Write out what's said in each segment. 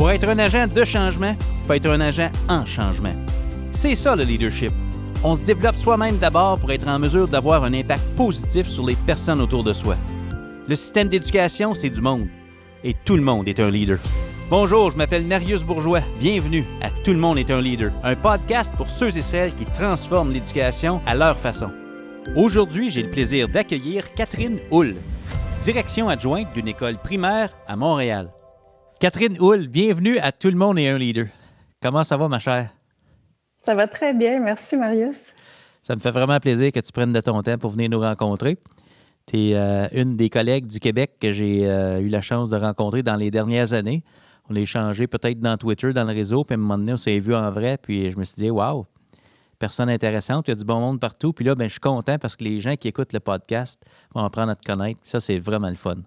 Pour être un agent de changement, il faut être un agent en changement. C'est ça le leadership. On se développe soi-même d'abord pour être en mesure d'avoir un impact positif sur les personnes autour de soi. Le système d'éducation, c'est du monde. Et tout le monde est un leader. Bonjour, je m'appelle Narius Bourgeois. Bienvenue à Tout le monde est un leader, un podcast pour ceux et celles qui transforment l'éducation à leur façon. Aujourd'hui, j'ai le plaisir d'accueillir Catherine Houle, direction adjointe d'une école primaire à Montréal. Catherine Houle, bienvenue à Tout le monde est un leader. Comment ça va, ma chère? Ça va très bien, merci Marius. Ça me fait vraiment plaisir que tu prennes de ton temps pour venir nous rencontrer. Tu es une des collègues du Québec que j'ai eu la chance de rencontrer dans les dernières années. On a échangé peut-être dans Twitter, dans le réseau, puis à un moment donné, on s'est vu en vrai, puis je me suis dit, waouh, personne intéressante, il y a du bon monde partout. Puis là, je suis content parce que les gens qui écoutent le podcast vont apprendre à te connaître. Ça, c'est vraiment le fun.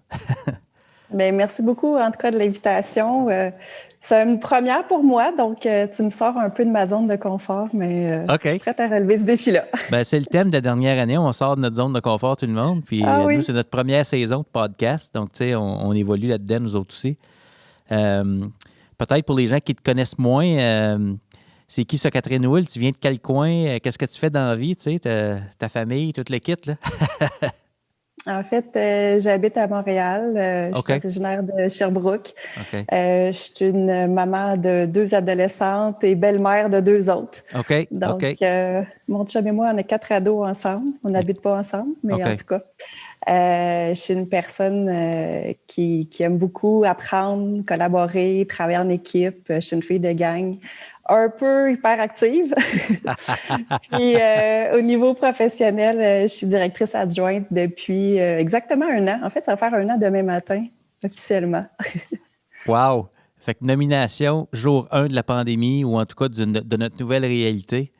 Bien, merci beaucoup, en tout cas, de l'invitation. C'est une première pour moi, donc tu me sors un peu de ma zone de confort, mais je suis prête à relever ce défi-là. C'est le thème de la dernière année. On sort de notre zone de confort, tout le monde. Puis nous, c'est notre première saison de podcast. Donc, tu sais, on évolue là-dedans, nous autres aussi. Peut-être pour les gens qui te connaissent moins, c'est qui ça, Catherine Houle? Tu viens de quel coin? Qu'est-ce que tu fais dans la vie? Tu sais, ta famille, toute l'équipe, là? En fait, j'habite à Montréal. Je suis originaire de Sherbrooke. Je suis une maman de 2 adolescentes et belle-mère de 2 autres. Donc, mon chum et moi, on a 4 ados ensemble. On n'habite pas ensemble, mais en tout cas, je suis une personne qui aime beaucoup apprendre, collaborer, travailler en équipe. Je suis une fille de gang, un peu hyperactive. Puis au niveau professionnel, je suis directrice adjointe depuis exactement 1 an. En fait, ça va faire 1 an demain matin, officiellement. Wow! Fait que nomination, jour 1 de la pandémie, ou en tout cas de notre nouvelle réalité.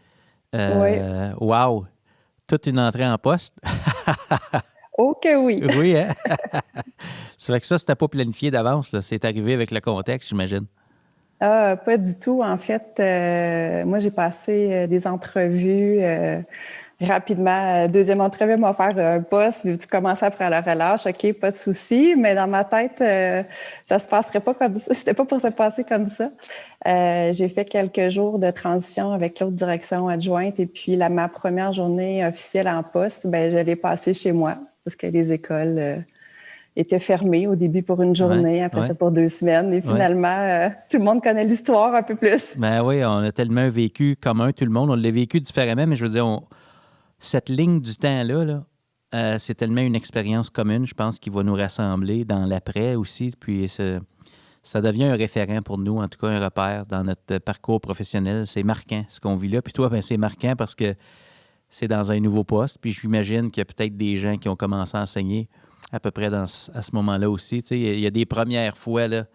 Oui. Wow! Toute une entrée en poste. Oh que oui! Oui, hein? C'est vrai que ça, c'était pas planifié d'avance, là. C'est arrivé avec le contexte, j'imagine. Ah, pas du tout. En fait, moi, j'ai passé des entrevues rapidement. 2e entrevue m'a offert un poste. Veux-tu commencer après la relâche? OK, pas de souci. Mais dans ma tête, ça se passerait pas comme ça. C'était pas pour se passer comme ça. J'ai fait quelques jours de transition avec l'autre direction adjointe. Et puis, ma première journée officielle en poste, je l'ai passée chez moi parce que les écoles... était fermé au début pour une journée, après ça pour 2 semaines. Et finalement, tout le monde connaît l'histoire un peu plus. Ben oui, on a tellement un vécu commun, tout le monde. On l'a vécu différemment, mais je veux dire, cette ligne du temps-là, c'est tellement une expérience commune, je pense, qui va nous rassembler dans l'après aussi. Puis ça devient un référent pour nous, en tout cas un repère dans notre parcours professionnel. C'est marquant, ce qu'on vit là. Puis toi, c'est marquant parce que c'est dans un nouveau poste. Puis j'imagine qu'il y a peut-être des gens qui ont commencé à enseigner à peu près à ce moment-là aussi. Tu sais, il y a des premières fois là,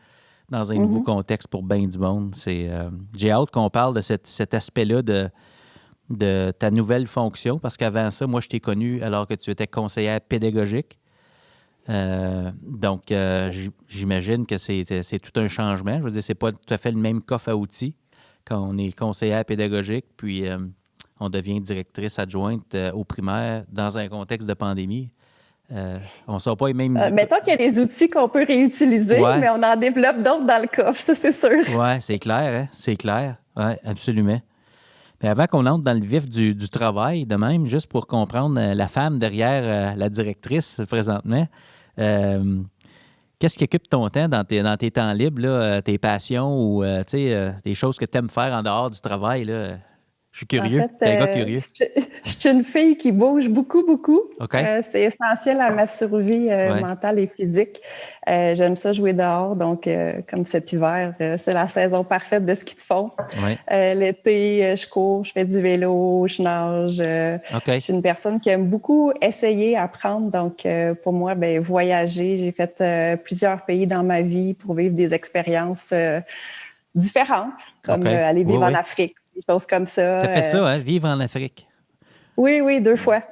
dans un nouveau contexte pour bien du monde. J'ai hâte qu'on parle de cet aspect-là de ta nouvelle fonction, parce qu'avant ça, moi, je t'ai connu alors que tu étais conseillère pédagogique. Donc, j'imagine que c'est tout un changement. Je veux dire, c'est pas tout à fait le même coffre à outils quand on est conseillère pédagogique, puis on devient directrice adjointe au primaire dans un contexte de pandémie. On ne sort pas les mêmes... mettons qu'il y a des outils qu'on peut réutiliser, mais on en développe d'autres dans le coffre, ça c'est sûr. Oui, c'est clair, hein? C'est clair. Oui, absolument. Mais avant qu'on entre dans le vif du travail, de même, juste pour comprendre la femme derrière la directrice présentement, qu'est-ce qui occupe ton temps dans tes temps libres, là, tes passions ou des choses que tu aimes faire en dehors du travail, là? Je suis curieux. En fait, t'es un gars curieux. Je suis une fille qui bouge beaucoup, beaucoup. C'est essentiel à ma survie mentale et physique. J'aime ça jouer dehors. Donc, comme cet hiver, c'est la saison parfaite de ski de fond. L'été, je cours, je fais du vélo, je nage. Je suis une personne qui aime beaucoup essayer, apprendre. Donc, pour moi, voyager. J'ai fait plusieurs pays dans ma vie pour vivre des expériences différentes, comme aller vivre en Afrique. Des choses comme ça. Tu as fait ça, hein? Vivre en Afrique? Oui, 2 fois.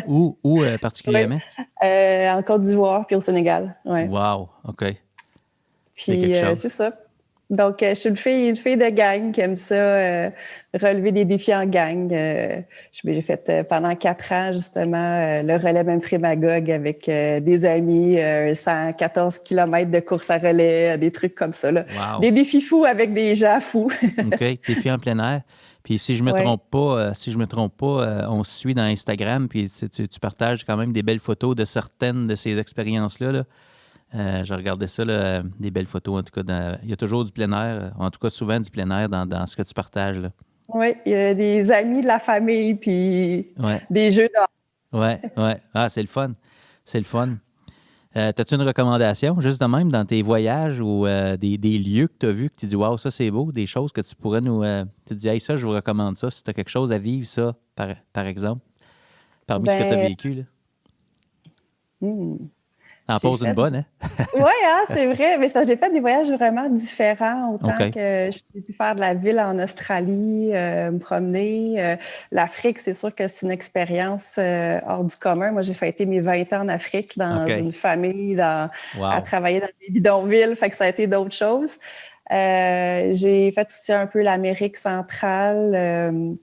Wow. Où particulièrement? En Côte d'Ivoire puis au Sénégal. Wow, OK. Puis c'est ça. Donc, je suis une fille de gang qui aime ça, relever des défis en gang. J'ai fait pendant 4 ans, justement, le relais Memphremagog avec des amis, 114 km de course à relais, des trucs comme ça. Là. Wow. Des défis fous avec des gens fous. OK, défis en plein air. Puis si je me trompe pas, on se suit dans Instagram, puis tu partages quand même des belles photos de certaines de ces expériences-là. Là. Je regardais ça, là, des belles photos, en tout cas. Il y a toujours du plein air, en tout cas souvent du plein air dans ce que tu partages. Là. Oui, il y a des amis de la famille, puis des jeux d'or. Oui. Ah, c'est le fun. C'est le fun. T'as-tu une recommandation, juste de même, dans tes voyages ou des lieux que tu as vus, que tu dis « Wow, ça c'est beau », des choses que tu pourrais nous... tu te dis « Hey, ça, je vous recommande ça », si tu as quelque chose à vivre, ça, par exemple, parmi ce que tu as vécu, là. En pose une bonne, hein? Oui, hein, c'est vrai. Mais ça, j'ai fait des voyages vraiment différents. Autant que j'ai pu faire de la ville en Australie, me promener. L'Afrique, c'est sûr que c'est une expérience hors du commun. Moi, j'ai fêté mes 20 ans en Afrique dans une famille, à travailler dans des bidonvilles. Fait que ça a été d'autres choses. J'ai fait aussi un peu l'Amérique centrale.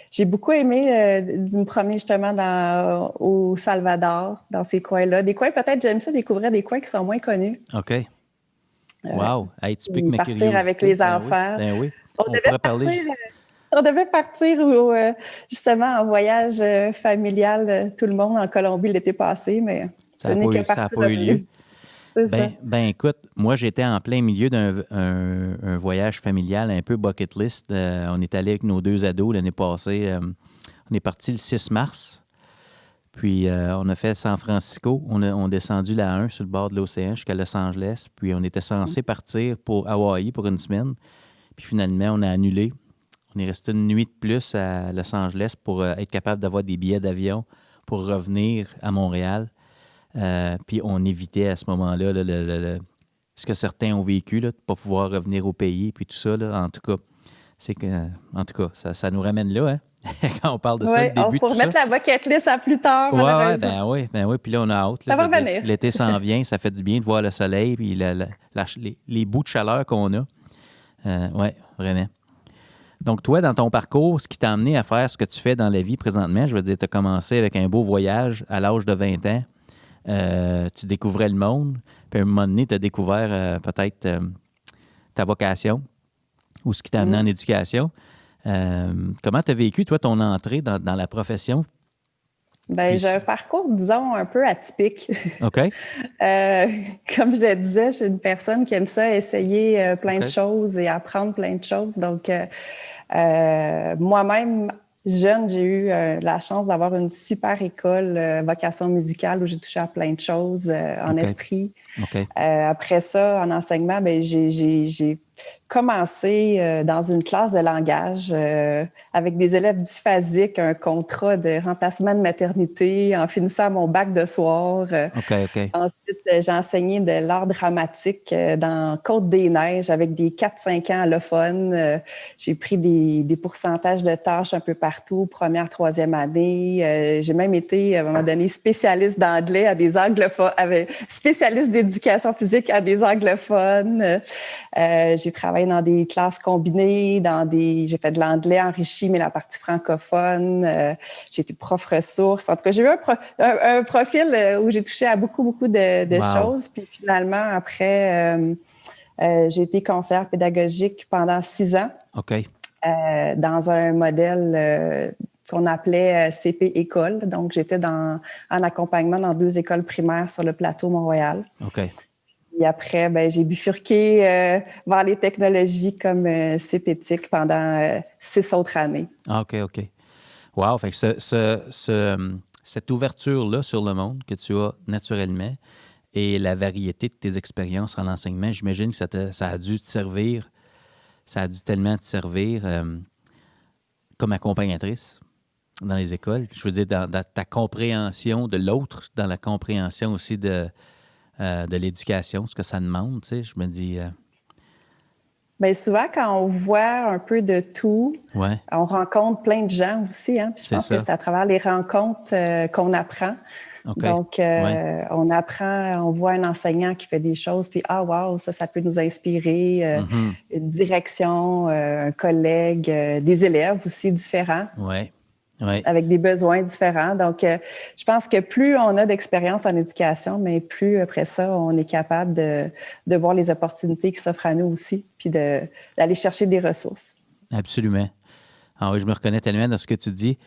J'ai beaucoup aimé de me promener justement au Salvador, dans ces coins-là. Des coins, peut-être, j'aime ça découvrir des coins qui sont moins connus. OK. Wow! Hey, tu piques ma partir curiosité. Avec les enfants. Ben oui. On devait partir justement en voyage familial, tout le monde, en Colombie l'été passé, mais ça n'a pas eu lieu. Ben écoute, moi, j'étais en plein milieu d'un voyage familial un peu bucket list. On est allé avec nos 2 ados l'année passée. On est parti le 6 mars. Puis, on a fait San Francisco. On a descendu la 1 sur le bord de l'océan jusqu'à Los Angeles. Puis, on était censé partir pour Hawaï pour une semaine. Puis, finalement, on a annulé. On est resté une nuit de plus à Los Angeles pour être capable d'avoir des billets d'avion pour revenir à Montréal. Puis on évitait à ce moment-là ce que certains ont vécu, là, de ne pas pouvoir revenir au pays, puis tout ça. Là, en tout cas, ça nous ramène là, hein? Quand on parle de ça, le début de tout ça. Pour remettre la bucket list à plus tard, malheureusement. Ben oui. Puis là, on a hâte. Ça va revenir. L'été s'en vient, ça fait du bien de voir le soleil, puis les bouts de chaleur qu'on a. Oui, vraiment. Donc, toi, dans ton parcours, ce qui t'a amené à faire ce que tu fais dans la vie présentement, je veux dire, tu as commencé avec un beau voyage à l'âge de 20 ans. Tu découvrais le monde, puis à un moment donné, tu as découvert peut-être ta vocation ou ce qui t'a amené en éducation. Comment tu as vécu, toi, ton entrée dans la profession? Bien, j'ai un parcours, disons, un peu atypique. OK. Comme je le disais, je suis une personne qui aime ça, essayer plein de choses et apprendre plein de choses. Donc, moi-même, jeune, j'ai eu la chance d'avoir une super école vocation musicale où j'ai touché à plein de choses en esprit. Après ça, en enseignement, bien, j'ai commencé dans une classe de langage avec des élèves dysphasiques, un contrat de remplacement de maternité en finissant mon bac de soir. Ensuite, j'ai enseigné de l'art dramatique dans Côte-des-Neiges avec des 4-5 ans allophones. J'ai pris des pourcentages de tâches un peu partout, première, troisième année. J'ai même été, à un moment donné, spécialiste d'anglais à des anglophones, spécialiste d'éducation physique à des anglophones. J'ai travaillé dans des classes combinées, j'ai fait de l'anglais enrichi, mais la partie francophone. J'ai été prof ressource. En tout cas, j'ai eu un profil où j'ai touché à beaucoup de choses. Puis finalement, après, j'ai été conseillère pédagogique pendant 6 ans. Dans un modèle qu'on appelait CP École. Donc, j'étais en accompagnement dans 2 écoles primaires sur le plateau Montréal. Et après, ben, j'ai bifurqué vers les technologies comme CPTIC pendant 6 autres années. OK. Wow! Fait que cette ouverture-là sur le monde que tu as naturellement et la variété de tes expériences en enseignement, j'imagine que ça a dû te servir, ça a dû tellement te servir comme accompagnatrice dans les écoles. Je veux dire, dans ta compréhension de l'autre, dans la compréhension aussi de l'éducation, ce que ça demande, tu sais, je me dis... Bien, souvent, quand on voit un peu de tout, on rencontre plein de gens aussi. Hein? Puis je pense que c'est à travers les rencontres qu'on apprend. Okay. Donc, on apprend, on voit un enseignant qui fait des choses, puis wow, ça peut nous inspirer, une direction, un collègue, des élèves aussi différents. Oui. Avec des besoins différents. Donc, je pense que plus on a d'expérience en éducation, mais plus après ça, on est capable de voir les opportunités qui s'offrent à nous aussi, puis d'aller chercher des ressources. Absolument. Ah oui, je me reconnais tellement dans ce que tu dis.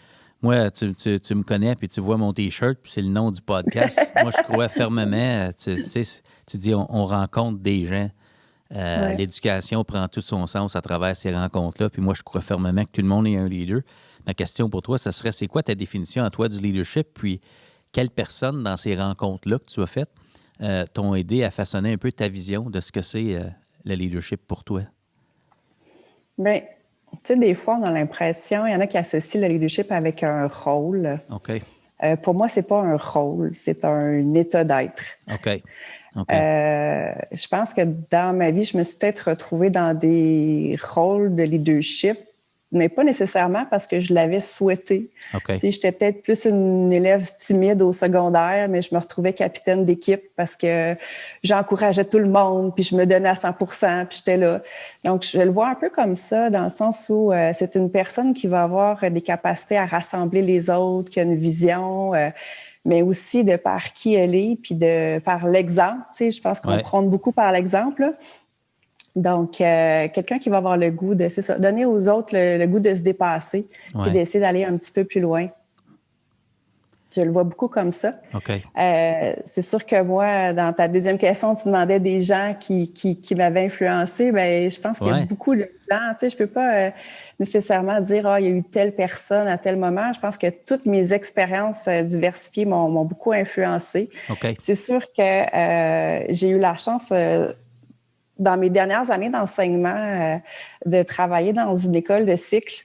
Moi, tu me connais, puis tu vois mon T-shirt, puis c'est le nom du podcast. Moi, je crois fermement, tu dis, on rencontre des gens. L'éducation prend tout son sens à travers ces rencontres-là. Puis moi, je crois fermement que tout le monde est un leader. Ma question pour toi, ça serait, c'est quoi ta définition à toi du leadership? Puis quelles personnes dans ces rencontres-là que tu as faites t'ont aidé à façonner un peu ta vision de ce que c'est le leadership pour toi? Bien, tu sais, des fois, on a l'impression, il y en a qui associent le leadership avec un rôle. OK. Pour moi, c'est pas un rôle, c'est un état d'être. OK. Je pense que dans ma vie, je me suis peut-être retrouvée dans des rôles de leadership, mais pas nécessairement parce que je l'avais souhaité. Okay. J'étais peut-être plus une élève timide au secondaire, mais je me retrouvais capitaine d'équipe parce que j'encourageais tout le monde, puis je me donnais à 100%, puis j'étais là. Donc, je le vois un peu comme ça, dans le sens où c'est une personne qui va avoir des capacités à rassembler les autres, qui a une vision, mais aussi de par qui elle est, puis par l'exemple. Je pense qu'on prône beaucoup par l'exemple, là. Donc, quelqu'un qui va avoir le goût de, c'est ça, donner aux autres le goût de se dépasser et d'essayer d'aller un petit peu plus loin. Je le vois beaucoup comme ça. Okay. C'est sûr que moi, dans ta deuxième question, tu demandais des gens qui m'avaient influencé. Bien, je pense qu'il y a beaucoup de gens. Je ne peux pas nécessairement dire il y a eu telle personne à tel moment. Je pense que toutes mes expériences diversifiées m'ont beaucoup influencé. Okay. C'est sûr que j'ai eu la chance... dans mes dernières années d'enseignement, de travailler dans une école de cycle.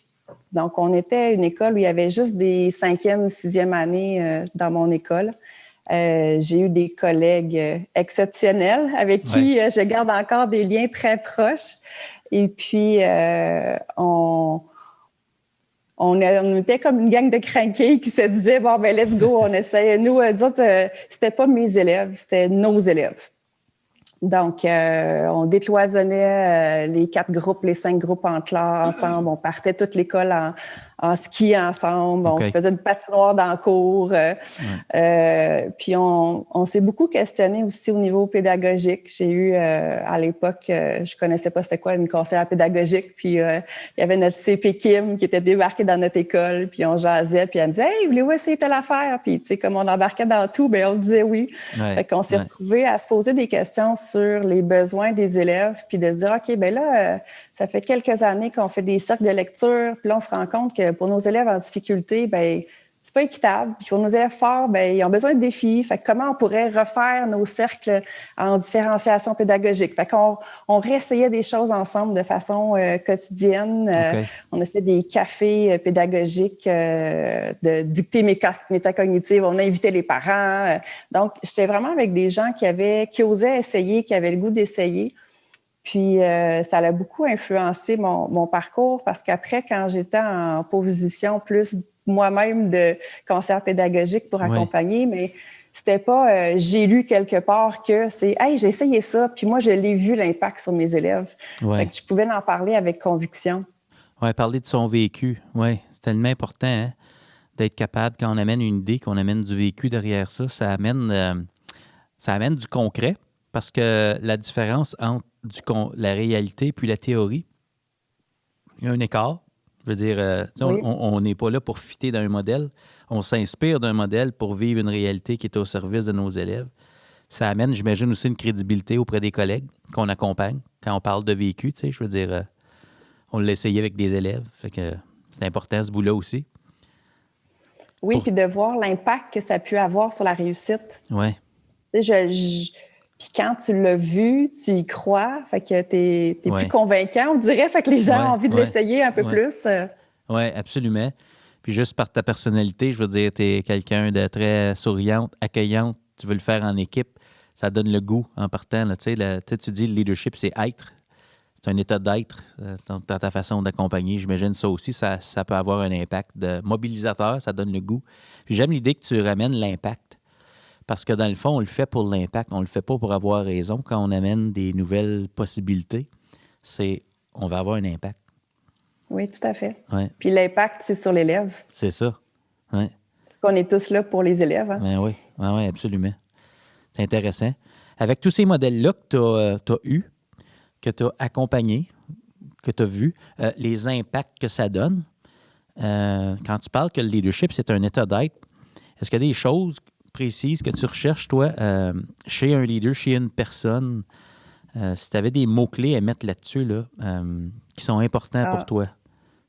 Donc, on était une école où il y avait juste des 5e, 6e années dans mon école. J'ai eu des collègues exceptionnels avec qui je garde encore des liens très proches. Et puis, on était comme une gang de crinqués qui se disaient, bon, ben let's go, on essaye. Nous, c'était pas mes élèves, c'était nos élèves. Donc, on décloisonnait les 4 groupes, les 5 groupes ensemble. On partait toute l'école en ski ensemble. On se faisait une patinoire dans le cours. Puis, on s'est beaucoup questionné aussi au niveau pédagogique. J'ai eu, à l'époque, je connaissais pas c'était quoi une conseillère pédagogique. Puis, il y avait notre CP Kim qui était débarquée dans notre école. Puis, on jasait. Puis, elle me disait « Hey, voulez-vous essayer telle affaire? » Puis, tu sais, comme on embarquait dans tout, bien, on disait oui. Fait qu'on s'est retrouvés à se poser des questions sur les besoins des élèves, puis de se dire, OK, bien là, ça fait quelques années qu'on fait des cercles de lecture, puis là, on se rend compte que pour nos élèves en difficulté, bien, c'est pas équitable. Puis pour nos élèves forts, bien, ils ont besoin de défis. Fait que comment on pourrait refaire nos cercles en différenciation pédagogique? Fait qu'on réessayait des choses ensemble de façon quotidienne. On a fait des cafés pédagogiques de dictée métacognitive. On a invité les parents. Donc, j'étais vraiment avec des gens qui osaient essayer, qui avaient le goût d'essayer. Puis, ça a beaucoup influencé mon parcours parce qu'après, quand j'étais en position plus moi-même de conseillère pédagogique pour accompagner, mais c'était pas j'ai lu quelque part que c'est « Hey, j'ai essayé ça, puis moi, je l'ai vu l'impact sur mes élèves. » Fait que je pouvais en parler avec conviction. Oui, parler de son vécu. Oui, c'est tellement important hein, d'être capable, quand on amène une idée, qu'on amène du vécu derrière ça, ça amène du concret parce que la différence entre la réalité puis la théorie, il y a un écart. Je veux dire, on n'est pas là pour fitter dans un modèle. On s'inspire d'un modèle pour vivre une réalité qui est au service de nos élèves. Ça amène, j'imagine, aussi une crédibilité auprès des collègues qu'on accompagne. Quand on parle de vécu, tu sais, je veux dire, on l'a essayé avec des élèves. Fait que c'est important, ce bout-là aussi. Oui, puis de voir l'impact que ça a pu avoir sur la réussite. Oui. Tu sais, puis quand tu l'as vu, tu y crois, fait que t'es plus convaincant, on dirait, fait que les gens ont envie de l'essayer un peu plus. Oui, absolument. Puis juste par ta personnalité, je veux dire, t'es quelqu'un de très souriante, accueillante, tu veux le faire en équipe, ça donne le goût en partant. Là, tu dis le leadership, c'est être. C'est un état d'être dans ta façon d'accompagner. J'imagine ça aussi, ça peut avoir un impact de mobilisateur, ça donne le goût. Puis j'aime l'idée que tu ramènes l'impact. Parce que dans le fond, on le fait pour l'impact. On ne le fait pas pour avoir raison. Quand on amène des nouvelles possibilités, on va avoir un impact. Oui, tout à fait. Ouais. Puis l'impact, c'est sur l'élève. C'est ça. Ouais. Parce qu'on est tous là pour les élèves. Hein? Ben oui, absolument. C'est intéressant. Avec tous ces modèles-là que tu as eus, que tu as accompagnés, que tu as vus, les impacts que ça donne, quand tu parles que le leadership, c'est un état d'être, est-ce qu'il y a des choses précises que tu recherches, toi, chez un leader, chez une personne, si tu avais des mots-clés à mettre là-dessus, là, qui sont importants pour toi,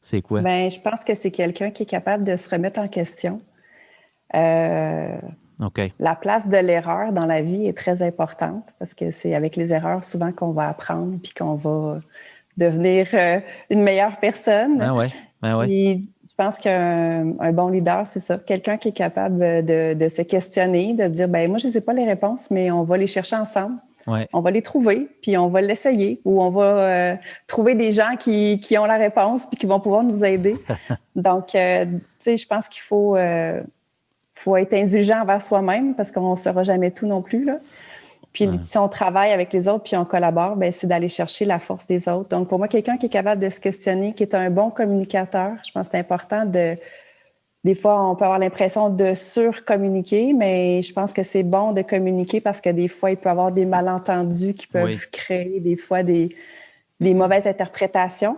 c'est quoi? Bien, je pense que c'est quelqu'un qui est capable de se remettre en question. OK. La place de l'erreur dans la vie est très importante parce que c'est avec les erreurs souvent qu'on va apprendre puis qu'on va devenir une meilleure personne. Ben ouais. Puis, je pense qu'un bon leader, c'est ça. Quelqu'un qui est capable de se questionner, de dire, ben moi, je ne sais pas les réponses, mais on va les chercher ensemble. Ouais. On va les trouver, puis on va l'essayer, ou on va trouver des gens qui ont la réponse puis qui vont pouvoir nous aider. Donc, tu sais, je pense qu'il faut être indulgent envers soi-même parce qu'on ne saura jamais tout non plus, là. Puis si on travaille avec les autres puis on collabore, bien, c'est d'aller chercher la force des autres. Donc, pour moi, quelqu'un qui est capable de se questionner, qui est un bon communicateur, je pense que c'est important Des fois, on peut avoir l'impression de surcommuniquer, mais je pense que c'est bon de communiquer parce que des fois, il peut y avoir des malentendus qui peuvent créer des fois des mauvaises interprétations.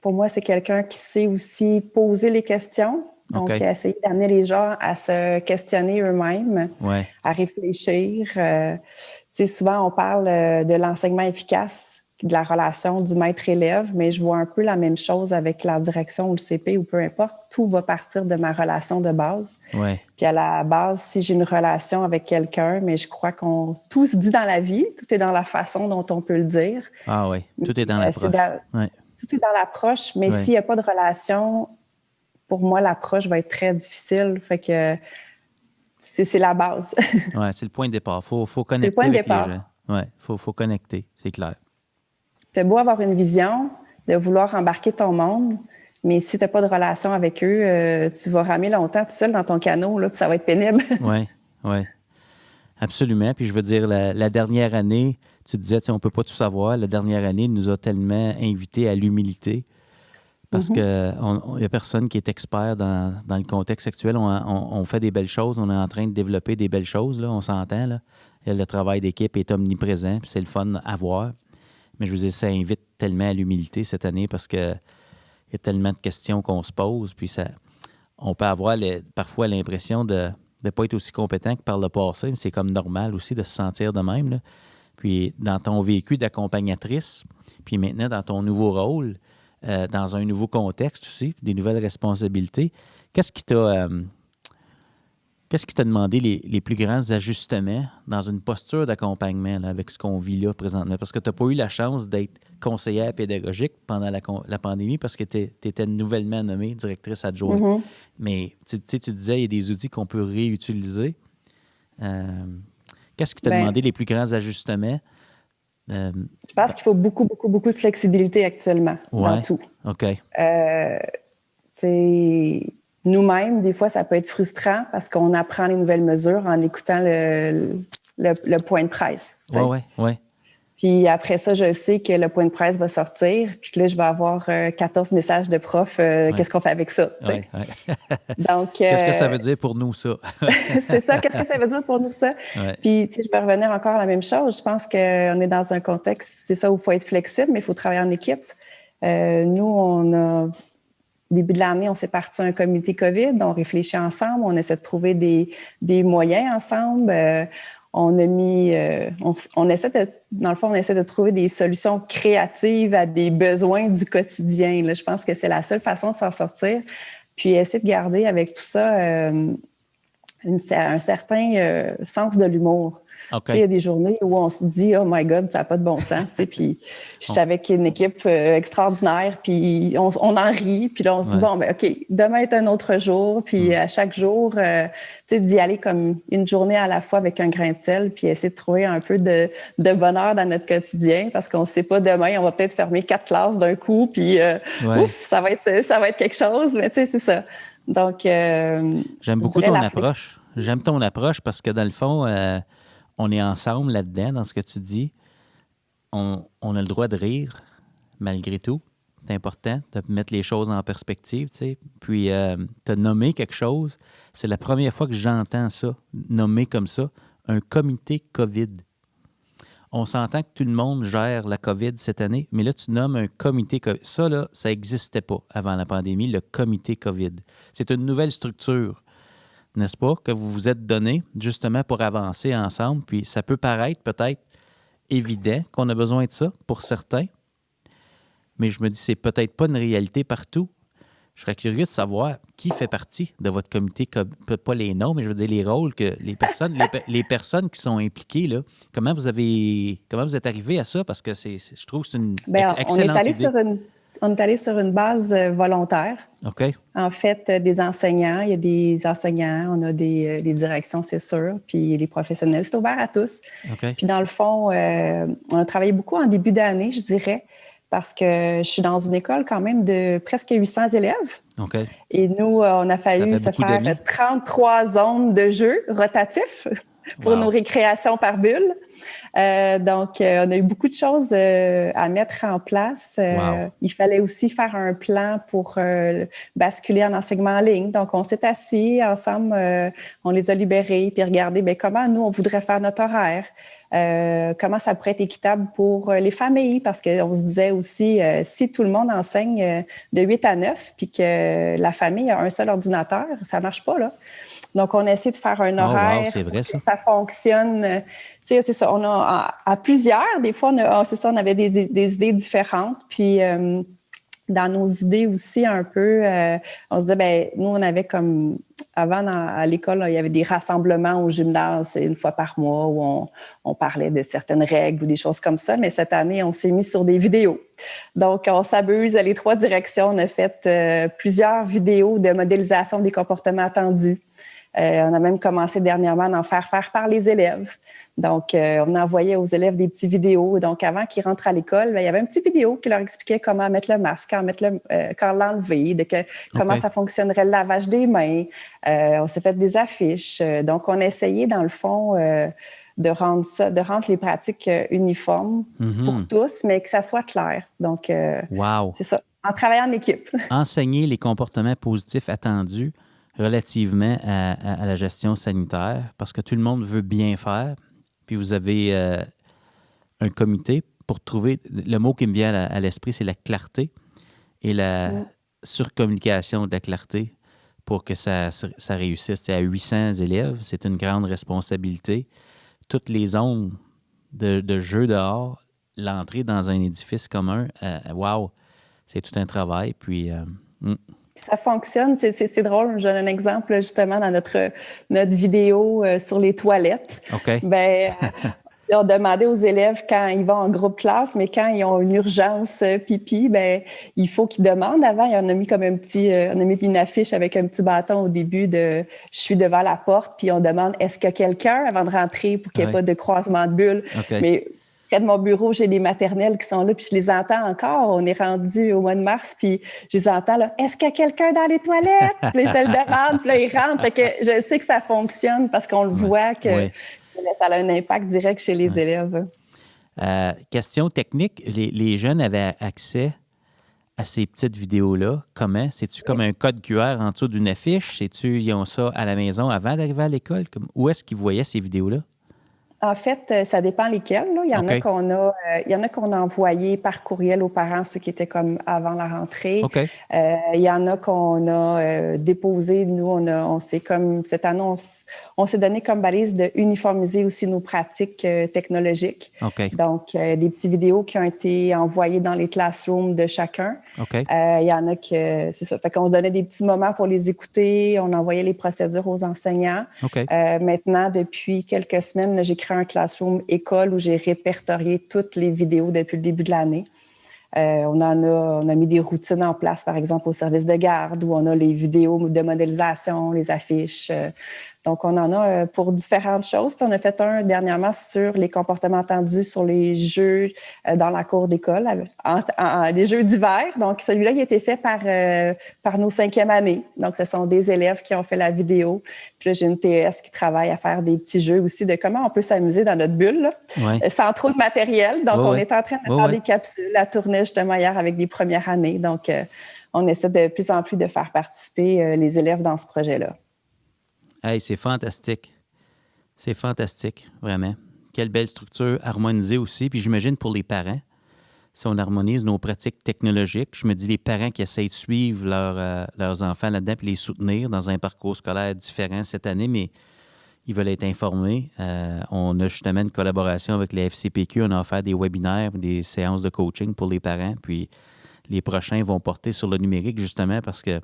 Pour moi, c'est quelqu'un qui sait aussi poser les questions. Donc, essayer d'amener les gens à se questionner eux-mêmes, à réfléchir. Souvent, on parle de l'enseignement efficace, de la relation du maître-élève, mais je vois un peu la même chose avec la direction ou le CP ou peu importe. Tout va partir de ma relation de base. Puis à la base, si j'ai une relation avec quelqu'un, mais je crois tout se dit dans la vie, tout est dans la façon dont on peut le dire. Ah oui, tout est dans l'approche. Tout est dans l'approche, mais s'il n'y a pas de relation, pour moi, l'approche va être très difficile. Fait que c'est la base. Oui, c'est le point de départ. Il faut connecter avec les gens. Oui, il faut connecter, c'est clair. Tu as beau avoir une vision, de vouloir embarquer ton monde, mais si tu n'as pas de relation avec eux, tu vas ramer longtemps tout seul dans ton canot, là, puis ça va être pénible. Oui. Absolument. Puis je veux dire, la dernière année, tu disais, on ne peut pas tout savoir. La dernière année nous a tellement invités à l'humilité. Parce qu'il n'y a personne qui est expert dans le contexte actuel. On fait des belles choses. On est en train de développer des belles choses. Là, on s'entend. Là. Le travail d'équipe est omniprésent. Puis c'est le fun à voir. Mais je vous dis, ça invite tellement à l'humilité cette année parce qu'il y a tellement de questions qu'on se pose. Puis on peut avoir parfois l'impression de ne pas être aussi compétent que par le passé. Mais c'est comme normal aussi de se sentir de même. Là. Puis dans ton vécu d'accompagnatrice, puis maintenant dans ton nouveau rôle, dans un nouveau contexte aussi, des nouvelles responsabilités. Qu'est-ce qui t'a demandé les plus grands ajustements dans une posture d'accompagnement là, avec ce qu'on vit là présentement? Parce que tu n'as pas eu la chance d'être conseillère pédagogique pendant la pandémie parce que tu étais nouvellement nommée directrice adjointe. Mais tu disais, il y a des outils qu'on peut réutiliser. Qu'est-ce qui t'a demandé les plus grands ajustements? Je pense qu'il faut beaucoup, beaucoup, beaucoup de flexibilité actuellement dans tout. OK. Nous-mêmes, des fois, ça peut être frustrant parce qu'on apprend les nouvelles mesures en écoutant le point de presse. Oui. Puis après ça, je sais que le point de presse va sortir, puis que là, je vais avoir 14 messages de profs. Qu'est-ce qu'on fait avec ça? Donc, qu'est-ce que ça veut dire pour nous, ça? C'est ça. Qu'est-ce que ça veut dire pour nous, ça? Puis, je vais revenir encore à la même chose. Je pense qu'on est dans un contexte, c'est ça, où il faut être flexible, mais il faut travailler en équipe. Nous, au début de l'année, on s'est parti à un comité COVID. On réfléchit ensemble. On essaie de trouver des moyens ensemble. On a mis, on essaie de trouver des solutions créatives à des besoins du quotidien. Là. Je pense que c'est la seule façon de s'en sortir. Puis essayer de garder avec tout ça un certain sens de l'humour. Il y a des journées où on se dit « Oh my God, ça n'a pas de bon sens. » Puis je suis avec une équipe extraordinaire, puis on en rit, puis là, on se dit « Bon, ben OK, demain est un autre jour. » Puis à chaque jour, d'y aller comme une journée à la fois avec un grain de sel, puis essayer de trouver un peu de bonheur dans notre quotidien, parce qu'on ne sait pas demain, on va peut-être fermer 4 classes d'un coup, puis ouf, ça va être quelque chose, mais tu sais, c'est ça. Donc, j'aime beaucoup ton approche. J'aime ton approche parce que dans le fond, on est ensemble là-dedans, dans ce que tu dis. On a le droit de rire, malgré tout. C'est important de mettre les choses en perspective, tu sais. Puis, tu as nommé quelque chose. C'est la première fois que j'entends ça, nommé comme ça, un comité COVID. On s'entend que tout le monde gère la COVID cette année, mais là, tu nommes un comité COVID. Ça, là, ça n'existait pas avant la pandémie, le comité COVID. C'est une nouvelle structure, n'est-ce pas, que vous vous êtes donné justement pour avancer ensemble. Puis ça peut paraître peut-être évident qu'on a besoin de ça pour certains, mais je me dis c'est peut-être pas une réalité partout. Je serais curieux de savoir qui fait partie de votre comité, pas les noms, mais je veux dire les rôles, que les personnes qui sont impliquées, là. Comment vous êtes arrivé à ça? Parce que je trouve que c'est une excellente idée. On est allé sur une base volontaire. OK. En fait, des enseignants, il y a des enseignants, on a des directions, c'est sûr, puis les professionnels, c'est ouvert à tous. OK. Puis dans le fond, on a travaillé beaucoup en début d'année, je dirais, parce que je suis dans une école quand même de presque 800 élèves. OK. Et nous, on a fallu se faire 33 zones de jeu rotatifs pour nos récréations par bulle. Donc, on a eu beaucoup de choses à mettre en place. Il fallait aussi faire un plan pour basculer en enseignement en ligne. Donc, on s'est assis ensemble, on les a libérés, puis regardé comment nous, on voudrait faire notre horaire. Comment ça pourrait être équitable pour les familles, parce qu'on se disait aussi, si tout le monde enseigne de 8 à 9, puis que la famille a un seul ordinateur, ça marche pas, là. Donc, on a essayé de faire un horaire c'est vrai, ça. pour que ça fonctionne. Tu sais, c'est ça, on a à plusieurs, des fois, on avait des idées différentes, puis dans nos idées aussi un peu, on se disait, nous, on avait comme, avant, à l'école, là, il y avait des rassemblements au gymnase une fois par mois où on parlait de certaines règles ou des choses comme ça, mais cette année, on s'est mis sur des vidéos. Donc, on s'abuse à les 3 directions. On a fait plusieurs vidéos de modélisation des comportements attendus. On a même commencé dernièrement à en faire par les élèves. Donc, on envoyait aux élèves des petites vidéos. Donc, avant qu'ils rentrent à l'école, il y avait une petite vidéo qui leur expliquait comment mettre le masque, quand l'enlever, comment ça fonctionnerait le lavage des mains. On s'est fait des affiches. Donc, on a essayé, dans le fond, de rendre les pratiques uniformes pour tous, mais que ça soit clair. Donc, c'est ça, en travaillant en équipe. Enseigner les comportements positifs attendus relativement à la gestion sanitaire, parce que tout le monde veut bien faire, puis vous avez un comité pour trouver... Le mot qui me vient à l'esprit, c'est la clarté et la surcommunication de la clarté pour que ça réussisse. C'est à 800 élèves, c'est une grande responsabilité. Toutes les zones de jeu dehors, l'entrée dans un édifice commun, c'est tout un travail, puis... Ça fonctionne, c'est drôle. Je donne un exemple justement dans notre vidéo sur les toilettes. OK. On demandait aux élèves quand ils vont en groupe classe, mais quand ils ont une urgence pipi, il faut qu'ils demandent avant. On a mis comme on a mis une affiche avec un petit bâton au début de « Je suis devant la porte », puis on demande « Est-ce qu'il y a quelqu'un avant de rentrer pour qu'il n'y ait pas de croisement de bulles? Okay. Mais près de mon bureau, j'ai les maternelles qui sont là, puis je les entends encore. On est rendu au mois de mars, puis je les entends là. Est-ce qu'il y a quelqu'un dans les toilettes? Puis ils se le demandent, puis là, ils rentrent. Fait que je sais que ça fonctionne parce qu'on le voit que ça a un impact direct chez les élèves. Question technique, les jeunes avaient accès à ces petites vidéos-là. Comment? C'est-tu comme un code QR en dessous d'une affiche? Ils ont ça à la maison avant d'arriver à l'école? Où est-ce qu'ils voyaient ces vidéos-là? En fait, ça dépend lesquels. Là. Il y en a qu'on a envoyé par courriel aux parents, ceux qui étaient comme avant la rentrée. Il y en a qu'on a déposé. Nous, on s'est comme cette année, on s'est donné comme balise de uniformiser aussi nos pratiques technologiques. Donc, des petites vidéos qui ont été envoyées dans les classrooms de chacun. Il y en a que c'est ça. Fait qu'on se donnait des petits moments pour les écouter. On envoyait les procédures aux enseignants. Maintenant, depuis quelques semaines, là, j'ai créé un classroom école où j'ai répertorié toutes les vidéos depuis le début de l'année. On a mis des routines en place, par exemple, au service de garde, où on a les vidéos de modélisation, les affiches. Donc, on en a pour différentes choses. Puis, on a fait un dernièrement sur les comportements attendus sur les jeux dans la cour d'école, les jeux d'hiver. Donc, celui-là, il a été fait par nos 5e années. Donc, ce sont des élèves qui ont fait la vidéo. Puis là, j'ai une TES qui travaille à faire des petits jeux aussi de comment on peut s'amuser dans notre bulle, là, sans trop de matériel. Donc, on est en train de faire des capsules à tourner justement hier avec les premières années. Donc, on essaie de plus en plus de faire participer les élèves dans ce projet-là. Hey, c'est fantastique. C'est fantastique, vraiment. Quelle belle structure harmonisée aussi. Puis j'imagine pour les parents, si on harmonise nos pratiques technologiques, je me dis les parents qui essayent de suivre leurs enfants là-dedans puis les soutenir dans un parcours scolaire différent cette année, mais ils veulent être informés. On a justement une collaboration avec la FCPQ. On a offert des webinaires, des séances de coaching pour les parents. Puis les prochains vont porter sur le numérique justement parce qu'ils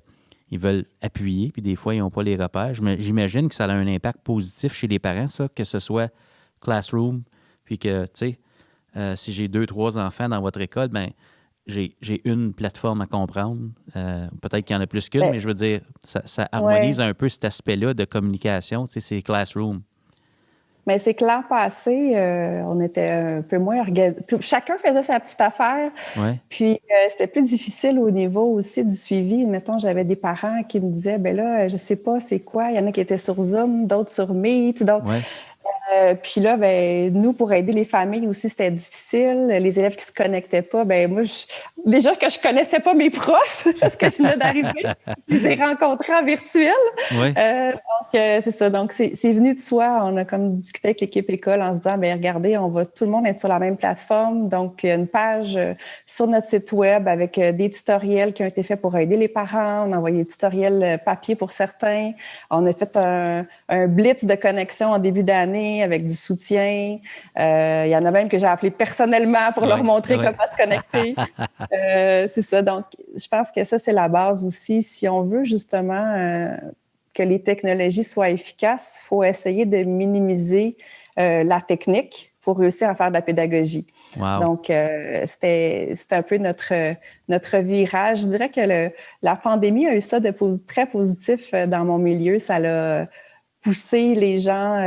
veulent appuyer, puis des fois, ils n'ont pas les repères. J'imagine que ça a un impact positif chez les parents, ça, que ce soit Classroom, puis que, tu sais, si j'ai 2-3 enfants dans votre école, bien, j'ai une plateforme à comprendre. Peut-être qu'il y en a plus qu'une, mais je veux dire, ça harmonise un peu cet aspect-là de communication, tu sais, c'est Classroom. Mais c'est que l'an passé, on était un peu moins organisé. Chacun faisait sa petite affaire. Ouais. Puis, c'était plus difficile au niveau aussi du suivi. Mettons, j'avais des parents qui me disaient, ben là, je sais pas c'est quoi. Il y en a qui étaient sur Zoom, d'autres sur Meet, d'autres... Ouais. Puis là, ben, nous, pour aider les familles aussi, c'était difficile. Les élèves qui se connectaient pas, ben moi, déjà que je connaissais pas mes profs parce que je venais d'arriver, je les ai rencontrés en virtuel. Ouais. Donc, c'est ça. Donc, c'est venu de soi. On a comme discuté avec l'équipe école en se disant, ben regardez, on va tout le monde être sur la même plateforme. Donc, il y a une page sur notre site web avec des tutoriels qui ont été faits pour aider les parents. On a envoyé des tutoriels papier pour certains. On a fait un blitz de connexion en début d'année avec du soutien. Il y en a même que j'ai appelé personnellement pour leur montrer comment se connecter. C'est ça. Donc, je pense que ça, c'est la base aussi. Si on veut justement que les technologies soient efficaces, il faut essayer de minimiser la technique pour réussir à faire de la pédagogie. Wow. Donc, c'était un peu notre virage. Je dirais que la pandémie a eu ça de très positif dans mon milieu. Ça l'a poussé les gens...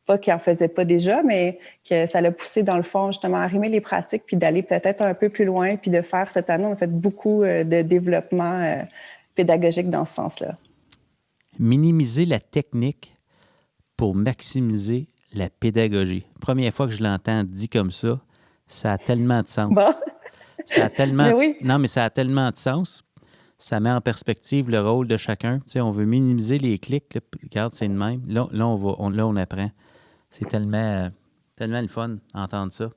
pas qu'ils n'en faisaient pas déjà, mais que ça l'a poussé, dans le fond, justement, à arrimer les pratiques puis d'aller peut-être un peu plus loin puis de faire, cette année, on a fait beaucoup de développement pédagogique dans ce sens-là. Minimiser la technique pour maximiser la pédagogie. Première fois que je l'entends dit comme ça, ça a tellement de sens. Bon. Ça a tellement... Mais oui. Non, mais ça a tellement de sens. Ça met en perspective le rôle de chacun. Tu sais, on veut minimiser les clics. Là. Regarde, c'est le même. Là, on apprend. C'est tellement le fun d'entendre ça.